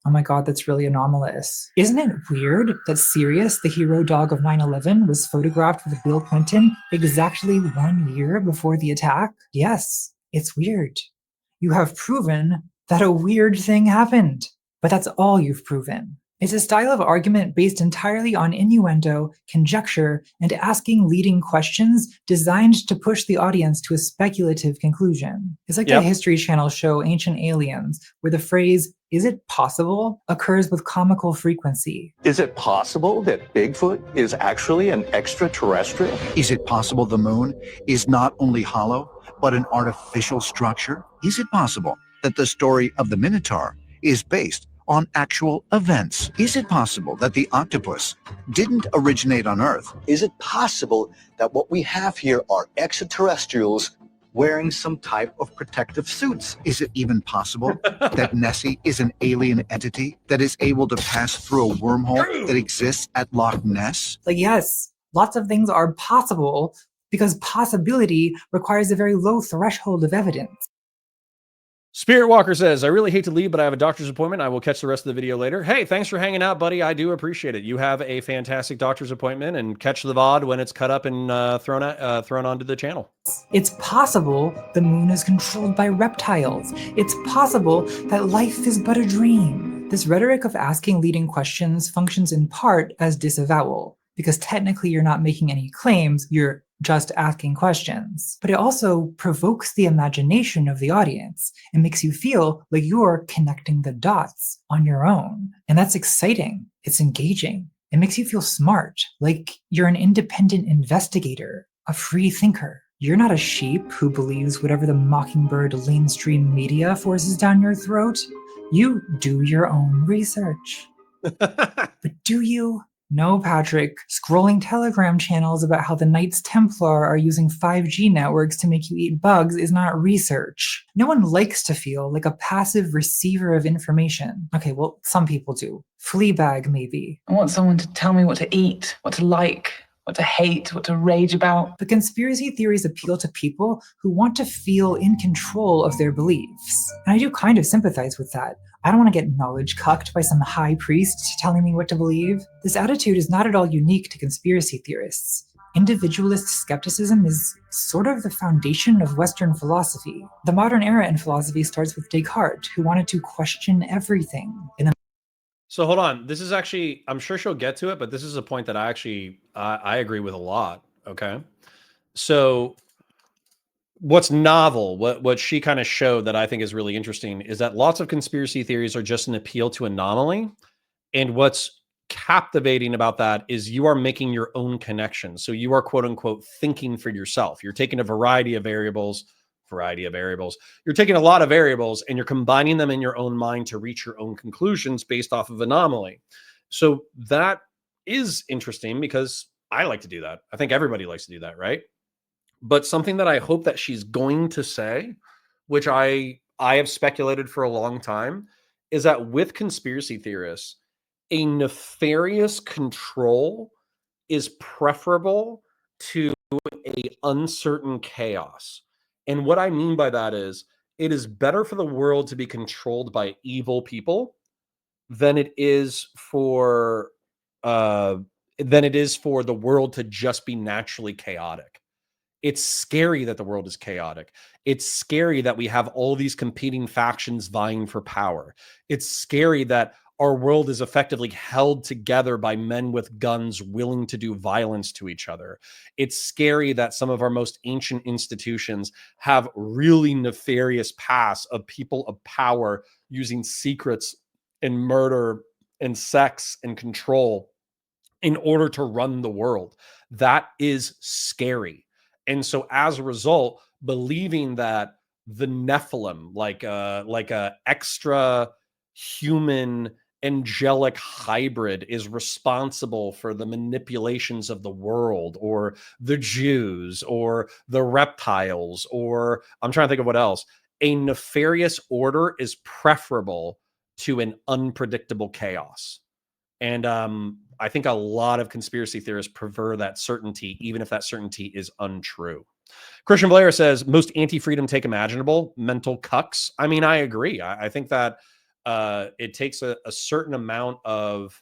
Oh my god, that's really anomalous. Isn't it weird that Sirius, the hero dog of 9/11, was photographed with Bill Clinton exactly 1 year before the attack? Yes, it's weird. You have proven that a weird thing happened, but that's all you've proven. It's a style of argument based entirely on innuendo, conjecture, and asking leading questions designed to push the audience to a speculative conclusion. It's like the History Channel show Ancient Aliens, where the phrase, "Is it possible?" occurs with comical frequency. Is it possible that Bigfoot is actually an extraterrestrial? Is it possible the moon is not only hollow, but an artificial structure? Is it possible that the story of the Minotaur is based on actual events? Is it possible that the octopus didn't originate on Earth? Is it possible that what we have here are extraterrestrials wearing some type of protective suits? Is it even possible that Nessie is an alien entity that is able to pass through a wormhole that exists at Loch Ness? Like, yes, lots of things are possible because possibility requires a very low threshold of evidence. Spirit Walker says, I really hate to leave, but I have a doctor's appointment. I will catch the rest of the video later. Hey, thanks for hanging out, buddy. I do appreciate it. You have a fantastic doctor's appointment, and catch the VOD when it's cut up and thrown onto the channel. It's possible the moon is controlled by reptiles. It's possible that life is but a dream. This rhetoric of asking leading questions functions in part as disavowal, because technically you're not making any claims, you're just asking questions. But it also provokes the imagination of the audience and makes you feel like you're connecting the dots on your own. And that's exciting. It's engaging. It makes you feel smart, like you're an independent investigator, a free thinker. You're not a sheep who believes whatever the mockingbird mainstream media forces down your throat. You do your own research. But do you? No, Patrick. Scrolling Telegram channels about how the Knights Templar are using 5G networks to make you eat bugs is not research. No one likes to feel like a passive receiver of information. Okay, well, some people do. Fleabag, maybe. I want someone to tell me what to eat, what to like, what to hate, what to rage about. But conspiracy theories appeal to people who want to feel in control of their beliefs. And I do kind of sympathize with that. I don't want to get knowledge cucked by some high priest telling me what to believe. This attitude is not at all unique to conspiracy theorists. Individualist skepticism is sort of the foundation of Western philosophy. The modern era in philosophy starts with Descartes, who wanted to question everything. So hold on. This is actually, I'm sure she'll get to it, but this is a point that I agree with a lot. Okay. So what's novel, what she kind of showed that I think is really interesting is that lots of conspiracy theories are just an appeal to anomaly. And what's captivating about that is you are making your own connections. So you are quote unquote thinking for yourself. You're taking a variety of variables. You're taking a lot of variables and you're combining them in your own mind to reach your own conclusions based off of anomaly. So that is interesting because I like to do that. I think everybody likes to do that, right? But something that I hope that she's going to say, which I have speculated for a long time, is that with conspiracy theorists, a nefarious control is preferable to a uncertain chaos. And what I mean by that is it is better for the world to be controlled by evil people than it is for the world to just be naturally chaotic. It's scary that the world is chaotic. It's scary that we have all these competing factions vying for power. It's scary that our world is effectively held together by men with guns willing to do violence to each other. It's scary that some of our most ancient institutions have really nefarious pasts of people of power using secrets and murder and sex and control in order to run the world. That is scary. And so as a result, believing that the Nephilim, like a extra human angelic hybrid, is responsible for the manipulations of the world, or the Jews, or the reptiles, or I'm trying to think of what else. A nefarious order is preferable to an unpredictable chaos. And I think a lot of conspiracy theorists prefer that certainty, even if that certainty is untrue. Christian Blair says, most anti-freedom take imaginable, mental cucks. I mean, I agree. I think that it takes a certain amount of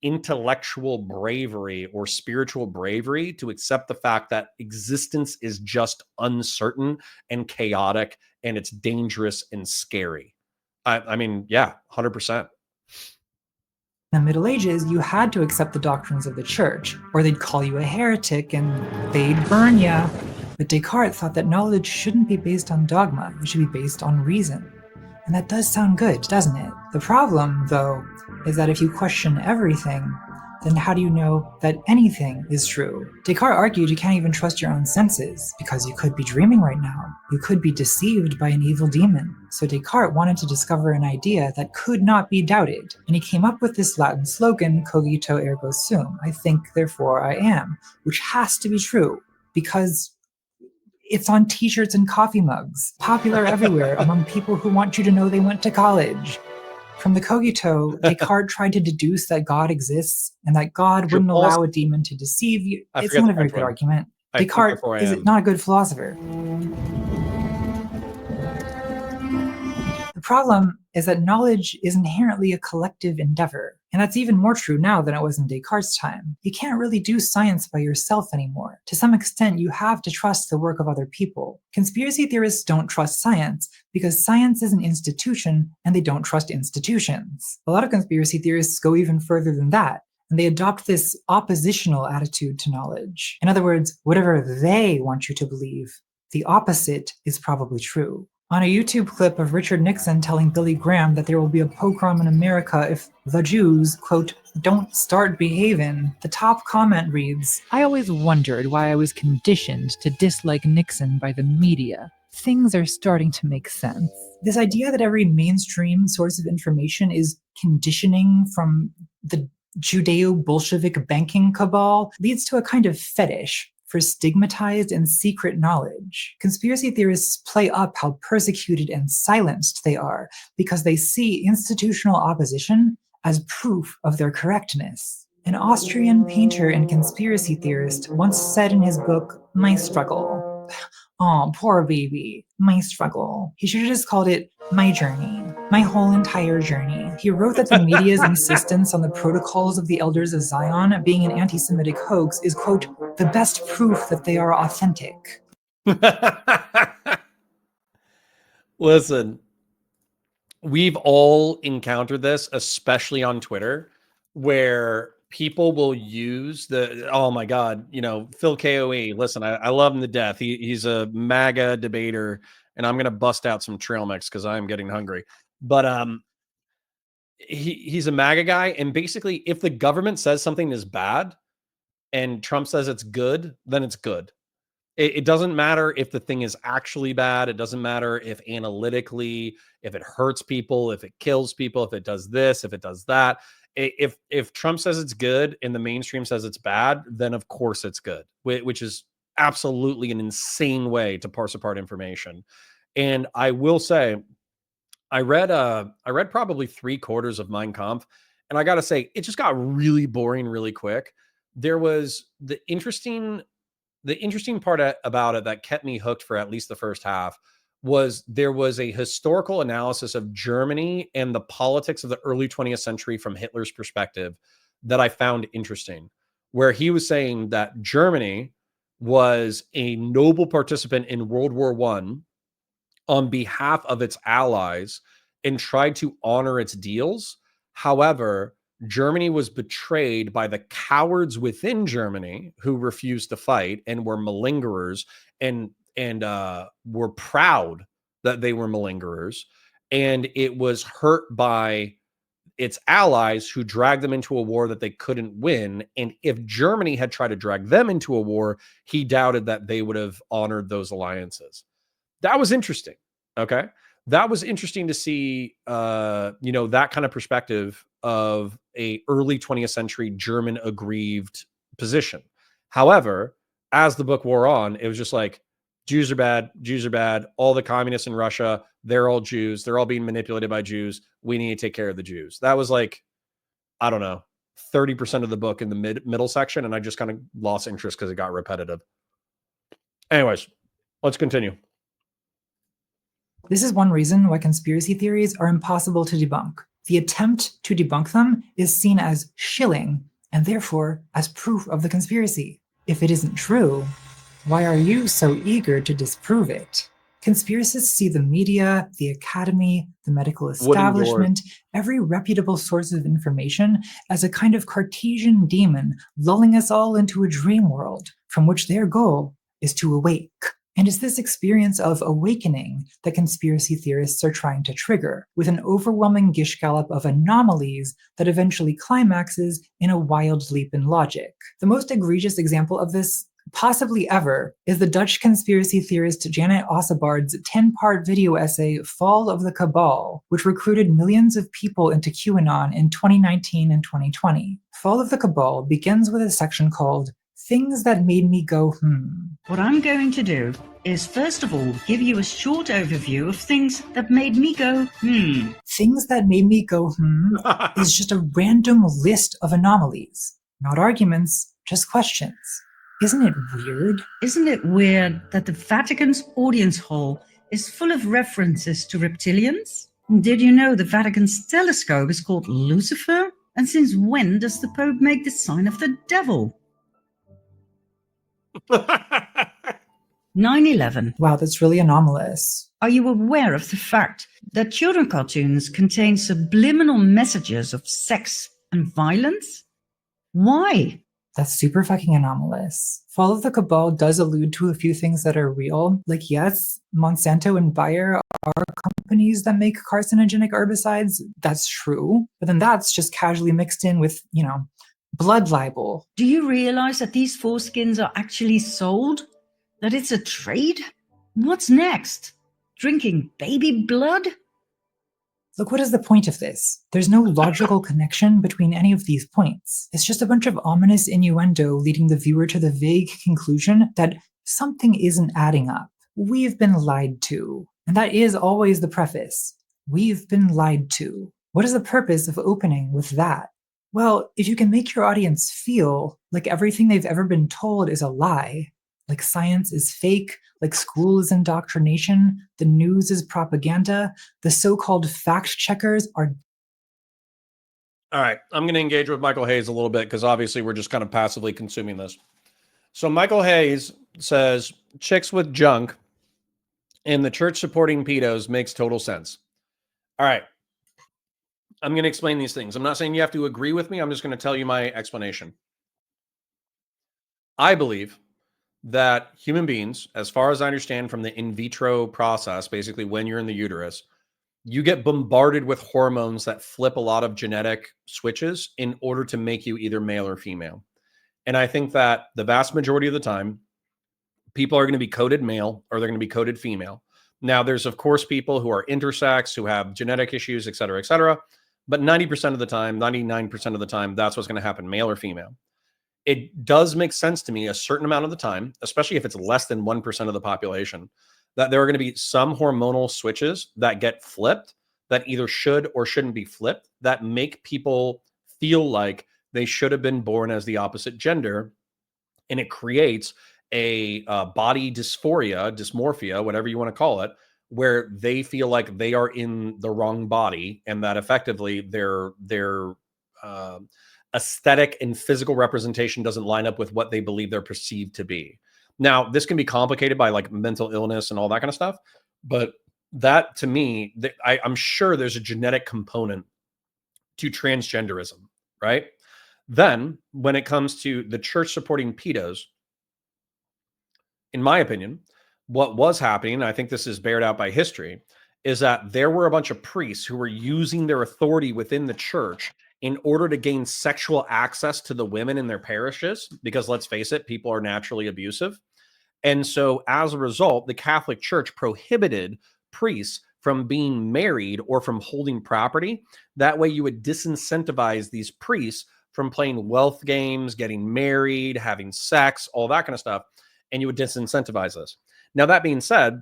intellectual bravery or spiritual bravery to accept the fact that existence is just uncertain and chaotic, and it's dangerous and scary. I mean, yeah, 100%. In the Middle Ages, you had to accept the doctrines of the church, or they'd call you a heretic and they'd burn you. But Descartes thought that knowledge shouldn't be based on dogma, it should be based on reason. And that does sound good, doesn't it? The problem, though, is that if you question everything, then how do you know that anything is true? Descartes argued you can't even trust your own senses, because you could be dreaming right now. You could be deceived by an evil demon. So Descartes wanted to discover an idea that could not be doubted, and he came up with this Latin slogan, cogito ergo sum, I think, therefore I am, which has to be true, because it's on t-shirts and coffee mugs, popular everywhere among people who want you to know they went to college. From the cogito, Descartes tried to deduce that God exists and that God wouldn't allow a demon to deceive you. It's not a very good argument. Descartes is not a good philosopher. problem is that knowledge is inherently a collective endeavor. And that's even more true now than it was in Descartes' time. You can't really do science by yourself anymore. To some extent, you have to trust the work of other people. Conspiracy theorists don't trust science because science is an institution and they don't trust institutions. A lot of conspiracy theorists go even further than that, and they adopt this oppositional attitude to knowledge. In other words, whatever they want you to believe, the opposite is probably true. On a YouTube clip of Richard Nixon telling Billy Graham that there will be a pogrom in America if the Jews, quote, don't start behaving, the top comment reads, I always wondered why I was conditioned to dislike Nixon by the media. Things are starting to make sense. This idea that every mainstream source of information is conditioning from the Judeo-Bolshevik banking cabal leads to a kind of fetish for stigmatized and secret knowledge. Conspiracy theorists play up how persecuted and silenced they are because they see institutional opposition as proof of their correctness. An Austrian painter and conspiracy theorist once said in his book, My Struggle, oh, poor baby, my struggle. He should have just called it My Journey, my whole entire journey. He wrote that the media's insistence on the protocols of the Elders of Zion being an anti-Semitic hoax is, quote, the best proof that they are authentic. Listen, we've all encountered this, especially on Twitter, where people will use oh my God, Phil KOE. Listen, I love him to death. He's a MAGA debater, and I'm going to bust out some trail mix because I'm getting hungry. But he's a MAGA guy. And basically, if the government says something is bad and Trump says it's good, then it's good. It doesn't matter if the thing is actually bad. It doesn't matter if analytically, if it hurts people, if it kills people, if it does this, if it does that. If Trump says it's good and the mainstream says it's bad, then of course it's good, which is absolutely an insane way to parse apart information. And I will say, I read probably 3/4 of Mein Kampf, and I got to say, it just got really boring really quick. There was the interesting part about it that kept me hooked for at least the first half was there was a historical analysis of Germany and the politics of the early 20th century from Hitler's perspective that I found interesting, where he was saying that Germany was a noble participant in World War I on behalf of its allies and tried to honor its deals. However, Germany was betrayed by the cowards within Germany who refused to fight and were malingerers and were proud that they were malingerers. And it was hurt by its allies who dragged them into a war that they couldn't win. And if Germany had tried to drag them into a war, he doubted that they would have honored those alliances. That was interesting. Okay. That was interesting to see, that kind of perspective of a early 20th century German aggrieved position. However, as the book wore on, it was just like, Jews are bad. Jews are bad. All the communists in Russia, they're all Jews. They're all being manipulated by Jews. We need to take care of the Jews. That was like, I don't know, 30% of the book in the middle section. And I just kind of lost interest because it got repetitive. Anyways, let's continue. This is one reason why conspiracy theories are impossible to debunk. The attempt to debunk them is seen as shilling, and therefore as proof of the conspiracy. If it isn't true, why are you so eager to disprove it? Conspiracists see the media, the academy, the medical establishment, every reputable source of information as a kind of Cartesian demon lulling us all into a dream world from which their goal is to awake. And it's this experience of awakening that conspiracy theorists are trying to trigger, with an overwhelming gish gallop of anomalies that eventually climaxes in a wild leap in logic. The most egregious example of this, possibly ever, is the Dutch conspiracy theorist Janet Ossebaard's 10-part video essay, Fall of the Cabal, which recruited millions of people into QAnon in 2019 and 2020. Fall of the Cabal begins with a section called Things That Made Me Go, What I'm going to do is, first of all, give you a short overview of things that made me go, Things That Made Me Go, is just a random list of anomalies. Not arguments, just questions. Isn't it weird? Isn't it weird that the Vatican's audience hall is full of references to reptilians? Did you know the Vatican's telescope is called Lucifer? And since when does the Pope make the sign of the devil? 9/11. Wow, that's really anomalous. Are you aware of the fact that children cartoons contain subliminal messages of sex and violence? Why? That's super fucking anomalous. Fall of the Cabal does allude to a few things that are real. Like, yes, Monsanto and Bayer are companies that make carcinogenic herbicides. That's true. But then that's just casually mixed in with, blood libel. Do you realize that these foreskins are actually sold? That it's a trade? What's next? Drinking baby blood? Look, what is the point of this? There's no logical connection between any of these points. It's just a bunch of ominous innuendo leading the viewer to the vague conclusion that something isn't adding up. We've been lied to. And that is always the preface. We've been lied to. What is the purpose of opening with that? Well, if you can make your audience feel like everything they've ever been told is a lie, like science is fake, like school is indoctrination, the news is propaganda, the so-called fact checkers are... All right, I'm going to engage with Michael Hayes a little bit because obviously we're just kind of passively consuming this. So Michael Hayes says, chicks with junk and the church supporting pedos makes total sense. All right, I'm going to explain these things. I'm not saying you have to agree with me. I'm just going to tell you my explanation. I believe that human beings, as far as I understand from the in vitro process, basically when you're in the uterus, you get bombarded with hormones that flip a lot of genetic switches in order to make you either male or female. And I think that the vast majority of the time, people are going to be coded male or they're going to be coded female. Now, there's, of course, people who are intersex, who have genetic issues, et cetera, et cetera. But 90% of the time, 99% of the time, that's what's going to happen, male or female. It does make sense to me a certain amount of the time, especially if it's less than 1% of the population, that there are going to be some hormonal switches that get flipped that either should or shouldn't be flipped that make people feel like they should have been born as the opposite gender. And it creates a body dysmorphia, whatever you want to call it, where they feel like they are in the wrong body and that effectively their aesthetic and physical representation doesn't line up with what they believe they're perceived to be. Now, this can be complicated by like mental illness and all that kind of stuff, but that to me, I'm sure there's a genetic component to transgenderism, right? Then when it comes to the church supporting pedos, in my opinion, what was happening, I think this is bared out by history, is that there were a bunch of priests who were using their authority within the church in order to gain sexual access to the women in their parishes, because let's face it, people are naturally abusive. And so as a result, the Catholic Church prohibited priests from being married or from holding property. That way you would disincentivize these priests from playing wealth games, getting married, having sex, all that kind of stuff. And you would disincentivize this. Now, that being said,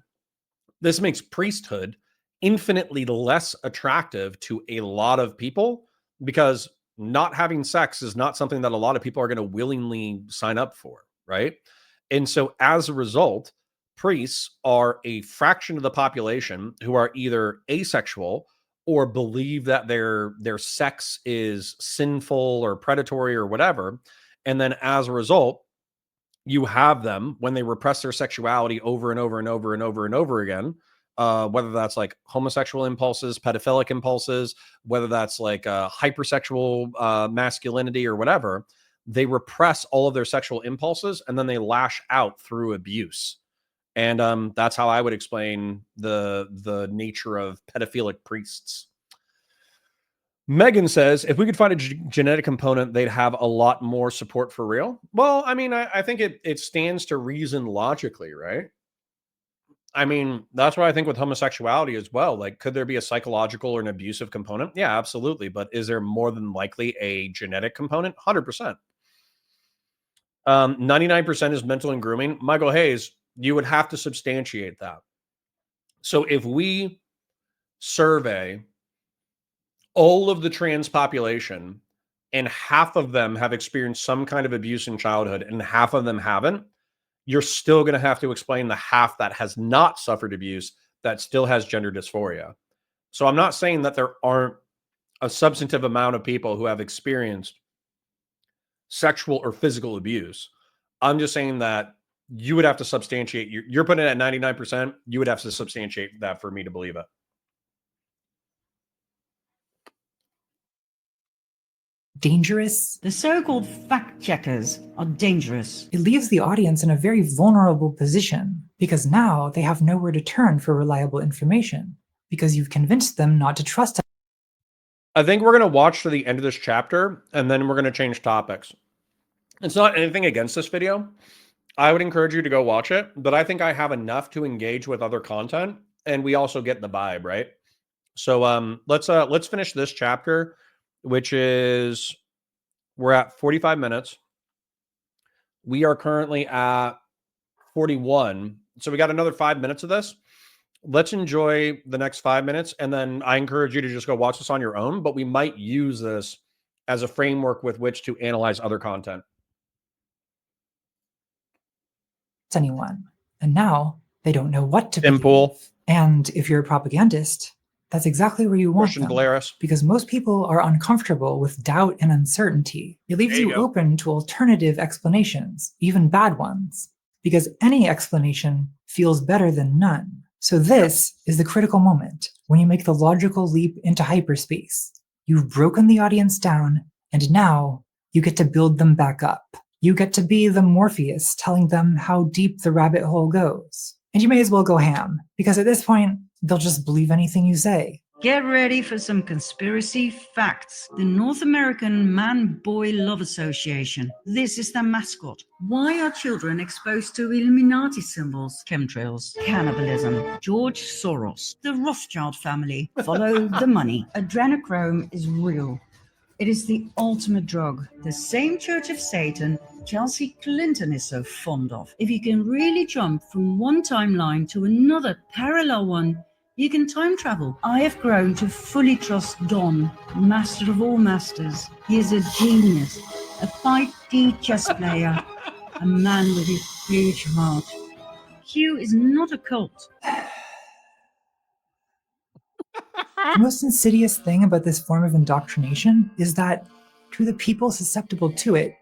this makes priesthood infinitely less attractive to a lot of people because not having sex is not something that a lot of people are going to willingly sign up for, right? And so as a result, priests are a fraction of the population who are either asexual or believe that their sex is sinful or predatory or whatever. And then as a result, you have them when they repress their sexuality over and over and over and over and over again, whether that's like homosexual impulses, pedophilic impulses, whether that's like hypersexual masculinity or whatever, they repress all of their sexual impulses and then they lash out through abuse. And that's how I would explain the nature of pedophilic priests. Megan says, if we could find a genetic component, they'd have a lot more support for real. Well, I mean, I think it stands to reason logically, right? I mean, that's what I think with homosexuality as well. Like, could there be a psychological or an abusive component? Yeah, absolutely. But is there more than likely a genetic component? 100%. 99% is mental and grooming. Michael Hayes, you would have to substantiate that. So if we survey all of the trans population and half of them have experienced some kind of abuse in childhood and half of them haven't, you're still going to have to explain the half that has not suffered abuse that still has gender dysphoria. So I'm not saying that there aren't a substantive amount of people who have experienced sexual or physical abuse. I'm just saying that you would have to substantiate, you're putting it at 99%, you would have to substantiate that for me to believe it. Dangerous. The so-called fact checkers are dangerous. It leaves the audience in a very vulnerable position because now they have nowhere to turn for reliable information because you've convinced them not to trust it. I think we're going to watch to the end of this chapter and then we're going to change topics. It's not anything against this video. I would encourage you to go watch it, but I think I have enough to engage with other content and we also get the vibe, right? So let's finish this chapter, which is, we're at 45 minutes. We are currently at 41. So we got another 5 minutes of this. Let's enjoy the next 5 minutes. And then I encourage you to just go watch this on your own, but we might use this as a framework with which to analyze other content. Anyone. And now they don't know what to believe. Simple. And if you're a propagandist, that's exactly where you want Christian them. Blairus. Because most people are uncomfortable with doubt and uncertainty. It leaves you open to alternative explanations, even bad ones. Because any explanation feels better than none. So this is the critical moment when you make the logical leap into hyperspace. You've broken the audience down, and now you get to build them back up. You get to be the Morpheus telling them how deep the rabbit hole goes. And you may as well go ham, because at this point, they'll just believe anything you say. Get ready for some conspiracy facts. The North American Man-Boy Love Association. This is their mascot. Why are children exposed to Illuminati symbols, chemtrails, cannibalism? George Soros, the Rothschild family. Follow the money. Adrenochrome is real. It is the ultimate drug. The same Church of Satan Chelsea Clinton is so fond of. If you can really jump from one timeline to another parallel one, you can time travel. I have grown to fully trust Don, master of all masters. He is a genius, a 5D chess player, a man with a huge heart. Q is not a cult. The most insidious thing about this form of indoctrination is that, to the people susceptible to it,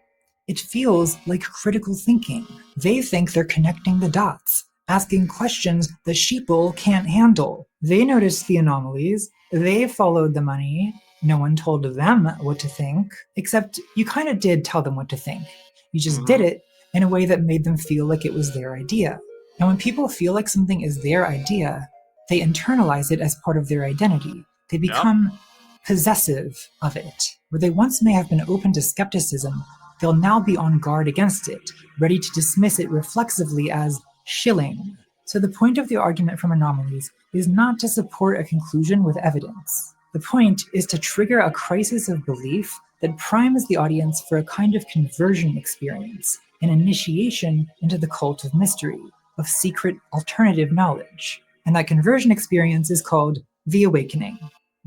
it feels like critical thinking. They think they're connecting the dots, asking questions the sheeple can't handle. They noticed the anomalies, they followed the money, no one told them what to think, except you kind of did tell them what to think. You just did it in a way that made them feel like it was their idea. And when people feel like something is their idea, they internalize it as part of their identity. They become possessive of it. Where they once may have been open to skepticism, they'll now be on guard against it, ready to dismiss it reflexively as shilling. So the point of the argument from anomalies is not to support a conclusion with evidence. The point is to trigger a crisis of belief that primes the audience for a kind of conversion experience, an initiation into the cult of mystery, of secret alternative knowledge. And that conversion experience is called the awakening,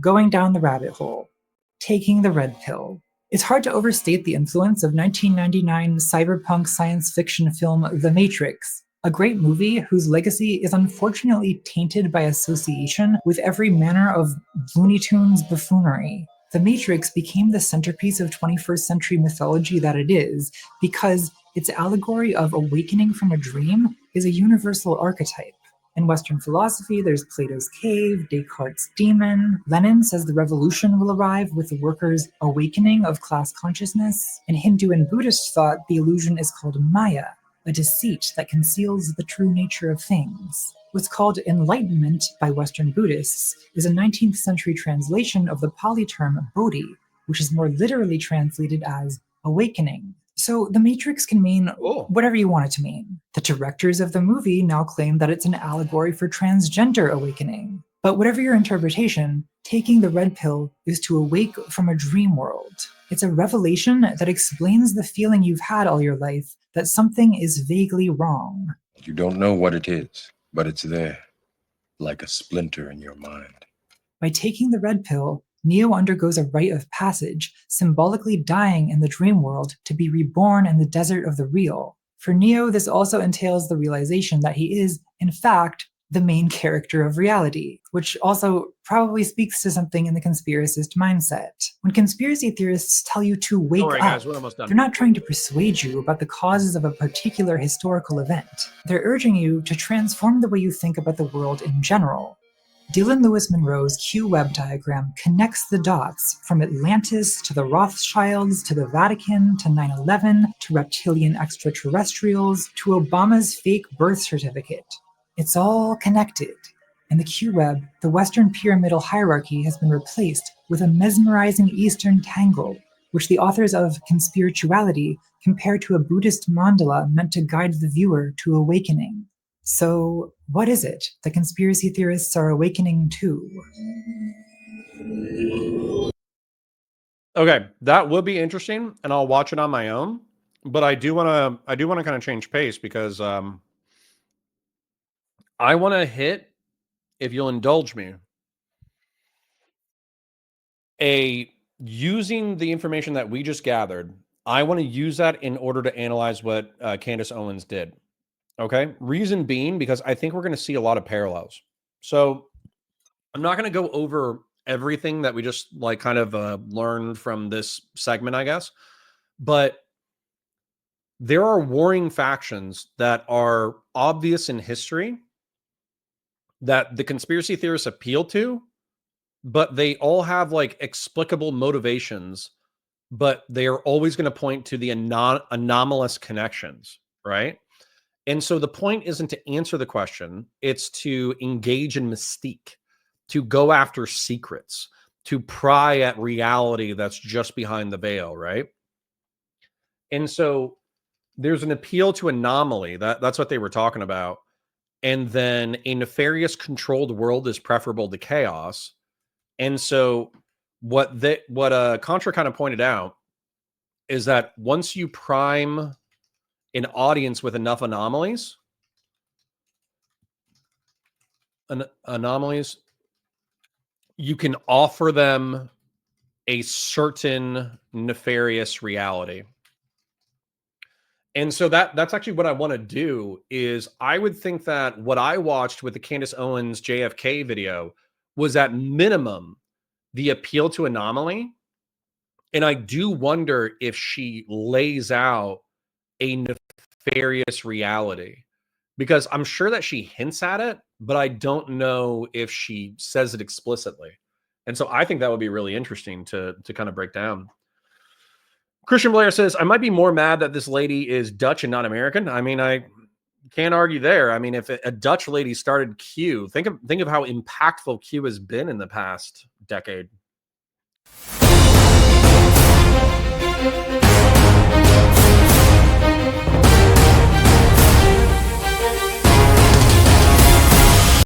going down the rabbit hole, taking the red pill. It's hard to overstate the influence of 1999 cyberpunk science fiction film The Matrix, a great movie whose legacy is unfortunately tainted by association with every manner of Looney Tunes buffoonery. The Matrix became the centerpiece of 21st century mythology that it is because its allegory of awakening from a dream is a universal archetype. In Western philosophy, there's Plato's cave, Descartes' demon. Lenin says the revolution will arrive with the workers' awakening of class consciousness. In Hindu and Buddhist thought, the illusion is called Maya, a deceit that conceals the true nature of things. What's called enlightenment by Western Buddhists is a 19th century translation of the Pali term bodhi, which is more literally translated as awakening. So the Matrix can mean whatever you want it to mean. The directors of the movie now claim that it's an allegory for transgender awakening. But whatever your interpretation, taking the red pill is to awake from a dream world. It's a revelation that explains the feeling you've had all your life that something is vaguely wrong. You don't know what it is, but it's there, like a splinter in your mind. By taking the red pill, Neo undergoes a rite of passage, symbolically dying in the dream world to be reborn in the desert of the real. For Neo, this also entails the realization that he is, in fact, the main character of reality, which also probably speaks to something in the conspiracist mindset. When conspiracy theorists tell you to wake Don't worry, up, guys, we're almost done. they're not trying to persuade you about the causes of a particular historical event. They're urging you to transform the way you think about the world in general. Dylan Lewis Monroe's Q-Web diagram connects the dots from Atlantis to the Rothschilds to the Vatican to 9/11 to reptilian extraterrestrials to Obama's fake birth certificate. It's all connected. In the Q-Web, the Western pyramidal hierarchy has been replaced with a mesmerizing Eastern tangle, which the authors of Conspirituality compare to a Buddhist mandala meant to guide the viewer to awakening. So, what is it the conspiracy theorists are awakening to? Okay, that would be interesting, and I'll watch it on my own. But I do want to kind of change pace because I want to hit, if you'll indulge me, using the information that we just gathered. I want to use that in order to analyze what Candace Owens did. Okay, reason being because I think we're going to see a lot of parallels. So I'm not going to go over everything that we just like kind of learned from this segment, I guess, but there are warring factions that are obvious in history that the conspiracy theorists appeal to, but they all have like explicable motivations, but they are always going to point to the anomalous connections, right? And so the point isn't to answer the question, it's to engage in mystique, to go after secrets, to pry at reality that's just behind the veil, right? And so there's an appeal to anomaly, that's what they were talking about. And then a nefarious controlled world is preferable to chaos. And so what Contra kind of pointed out is that once you prime an audience with enough anomalies, you can offer them a certain nefarious reality. And so that's actually what I want to do is I would think that what I watched with the Candace Owens JFK video was at minimum the appeal to anomaly. And I do wonder if she lays out a nefarious reality because I'm sure that she hints at it, but I don't know if she says it explicitly. And so I think that would be really interesting to kind of break down. Christian Blair says, I might be more mad that this lady is Dutch and not American. I mean, I can't argue there. I mean, if a Dutch lady started Q, think of how impactful Q has been in the past decade.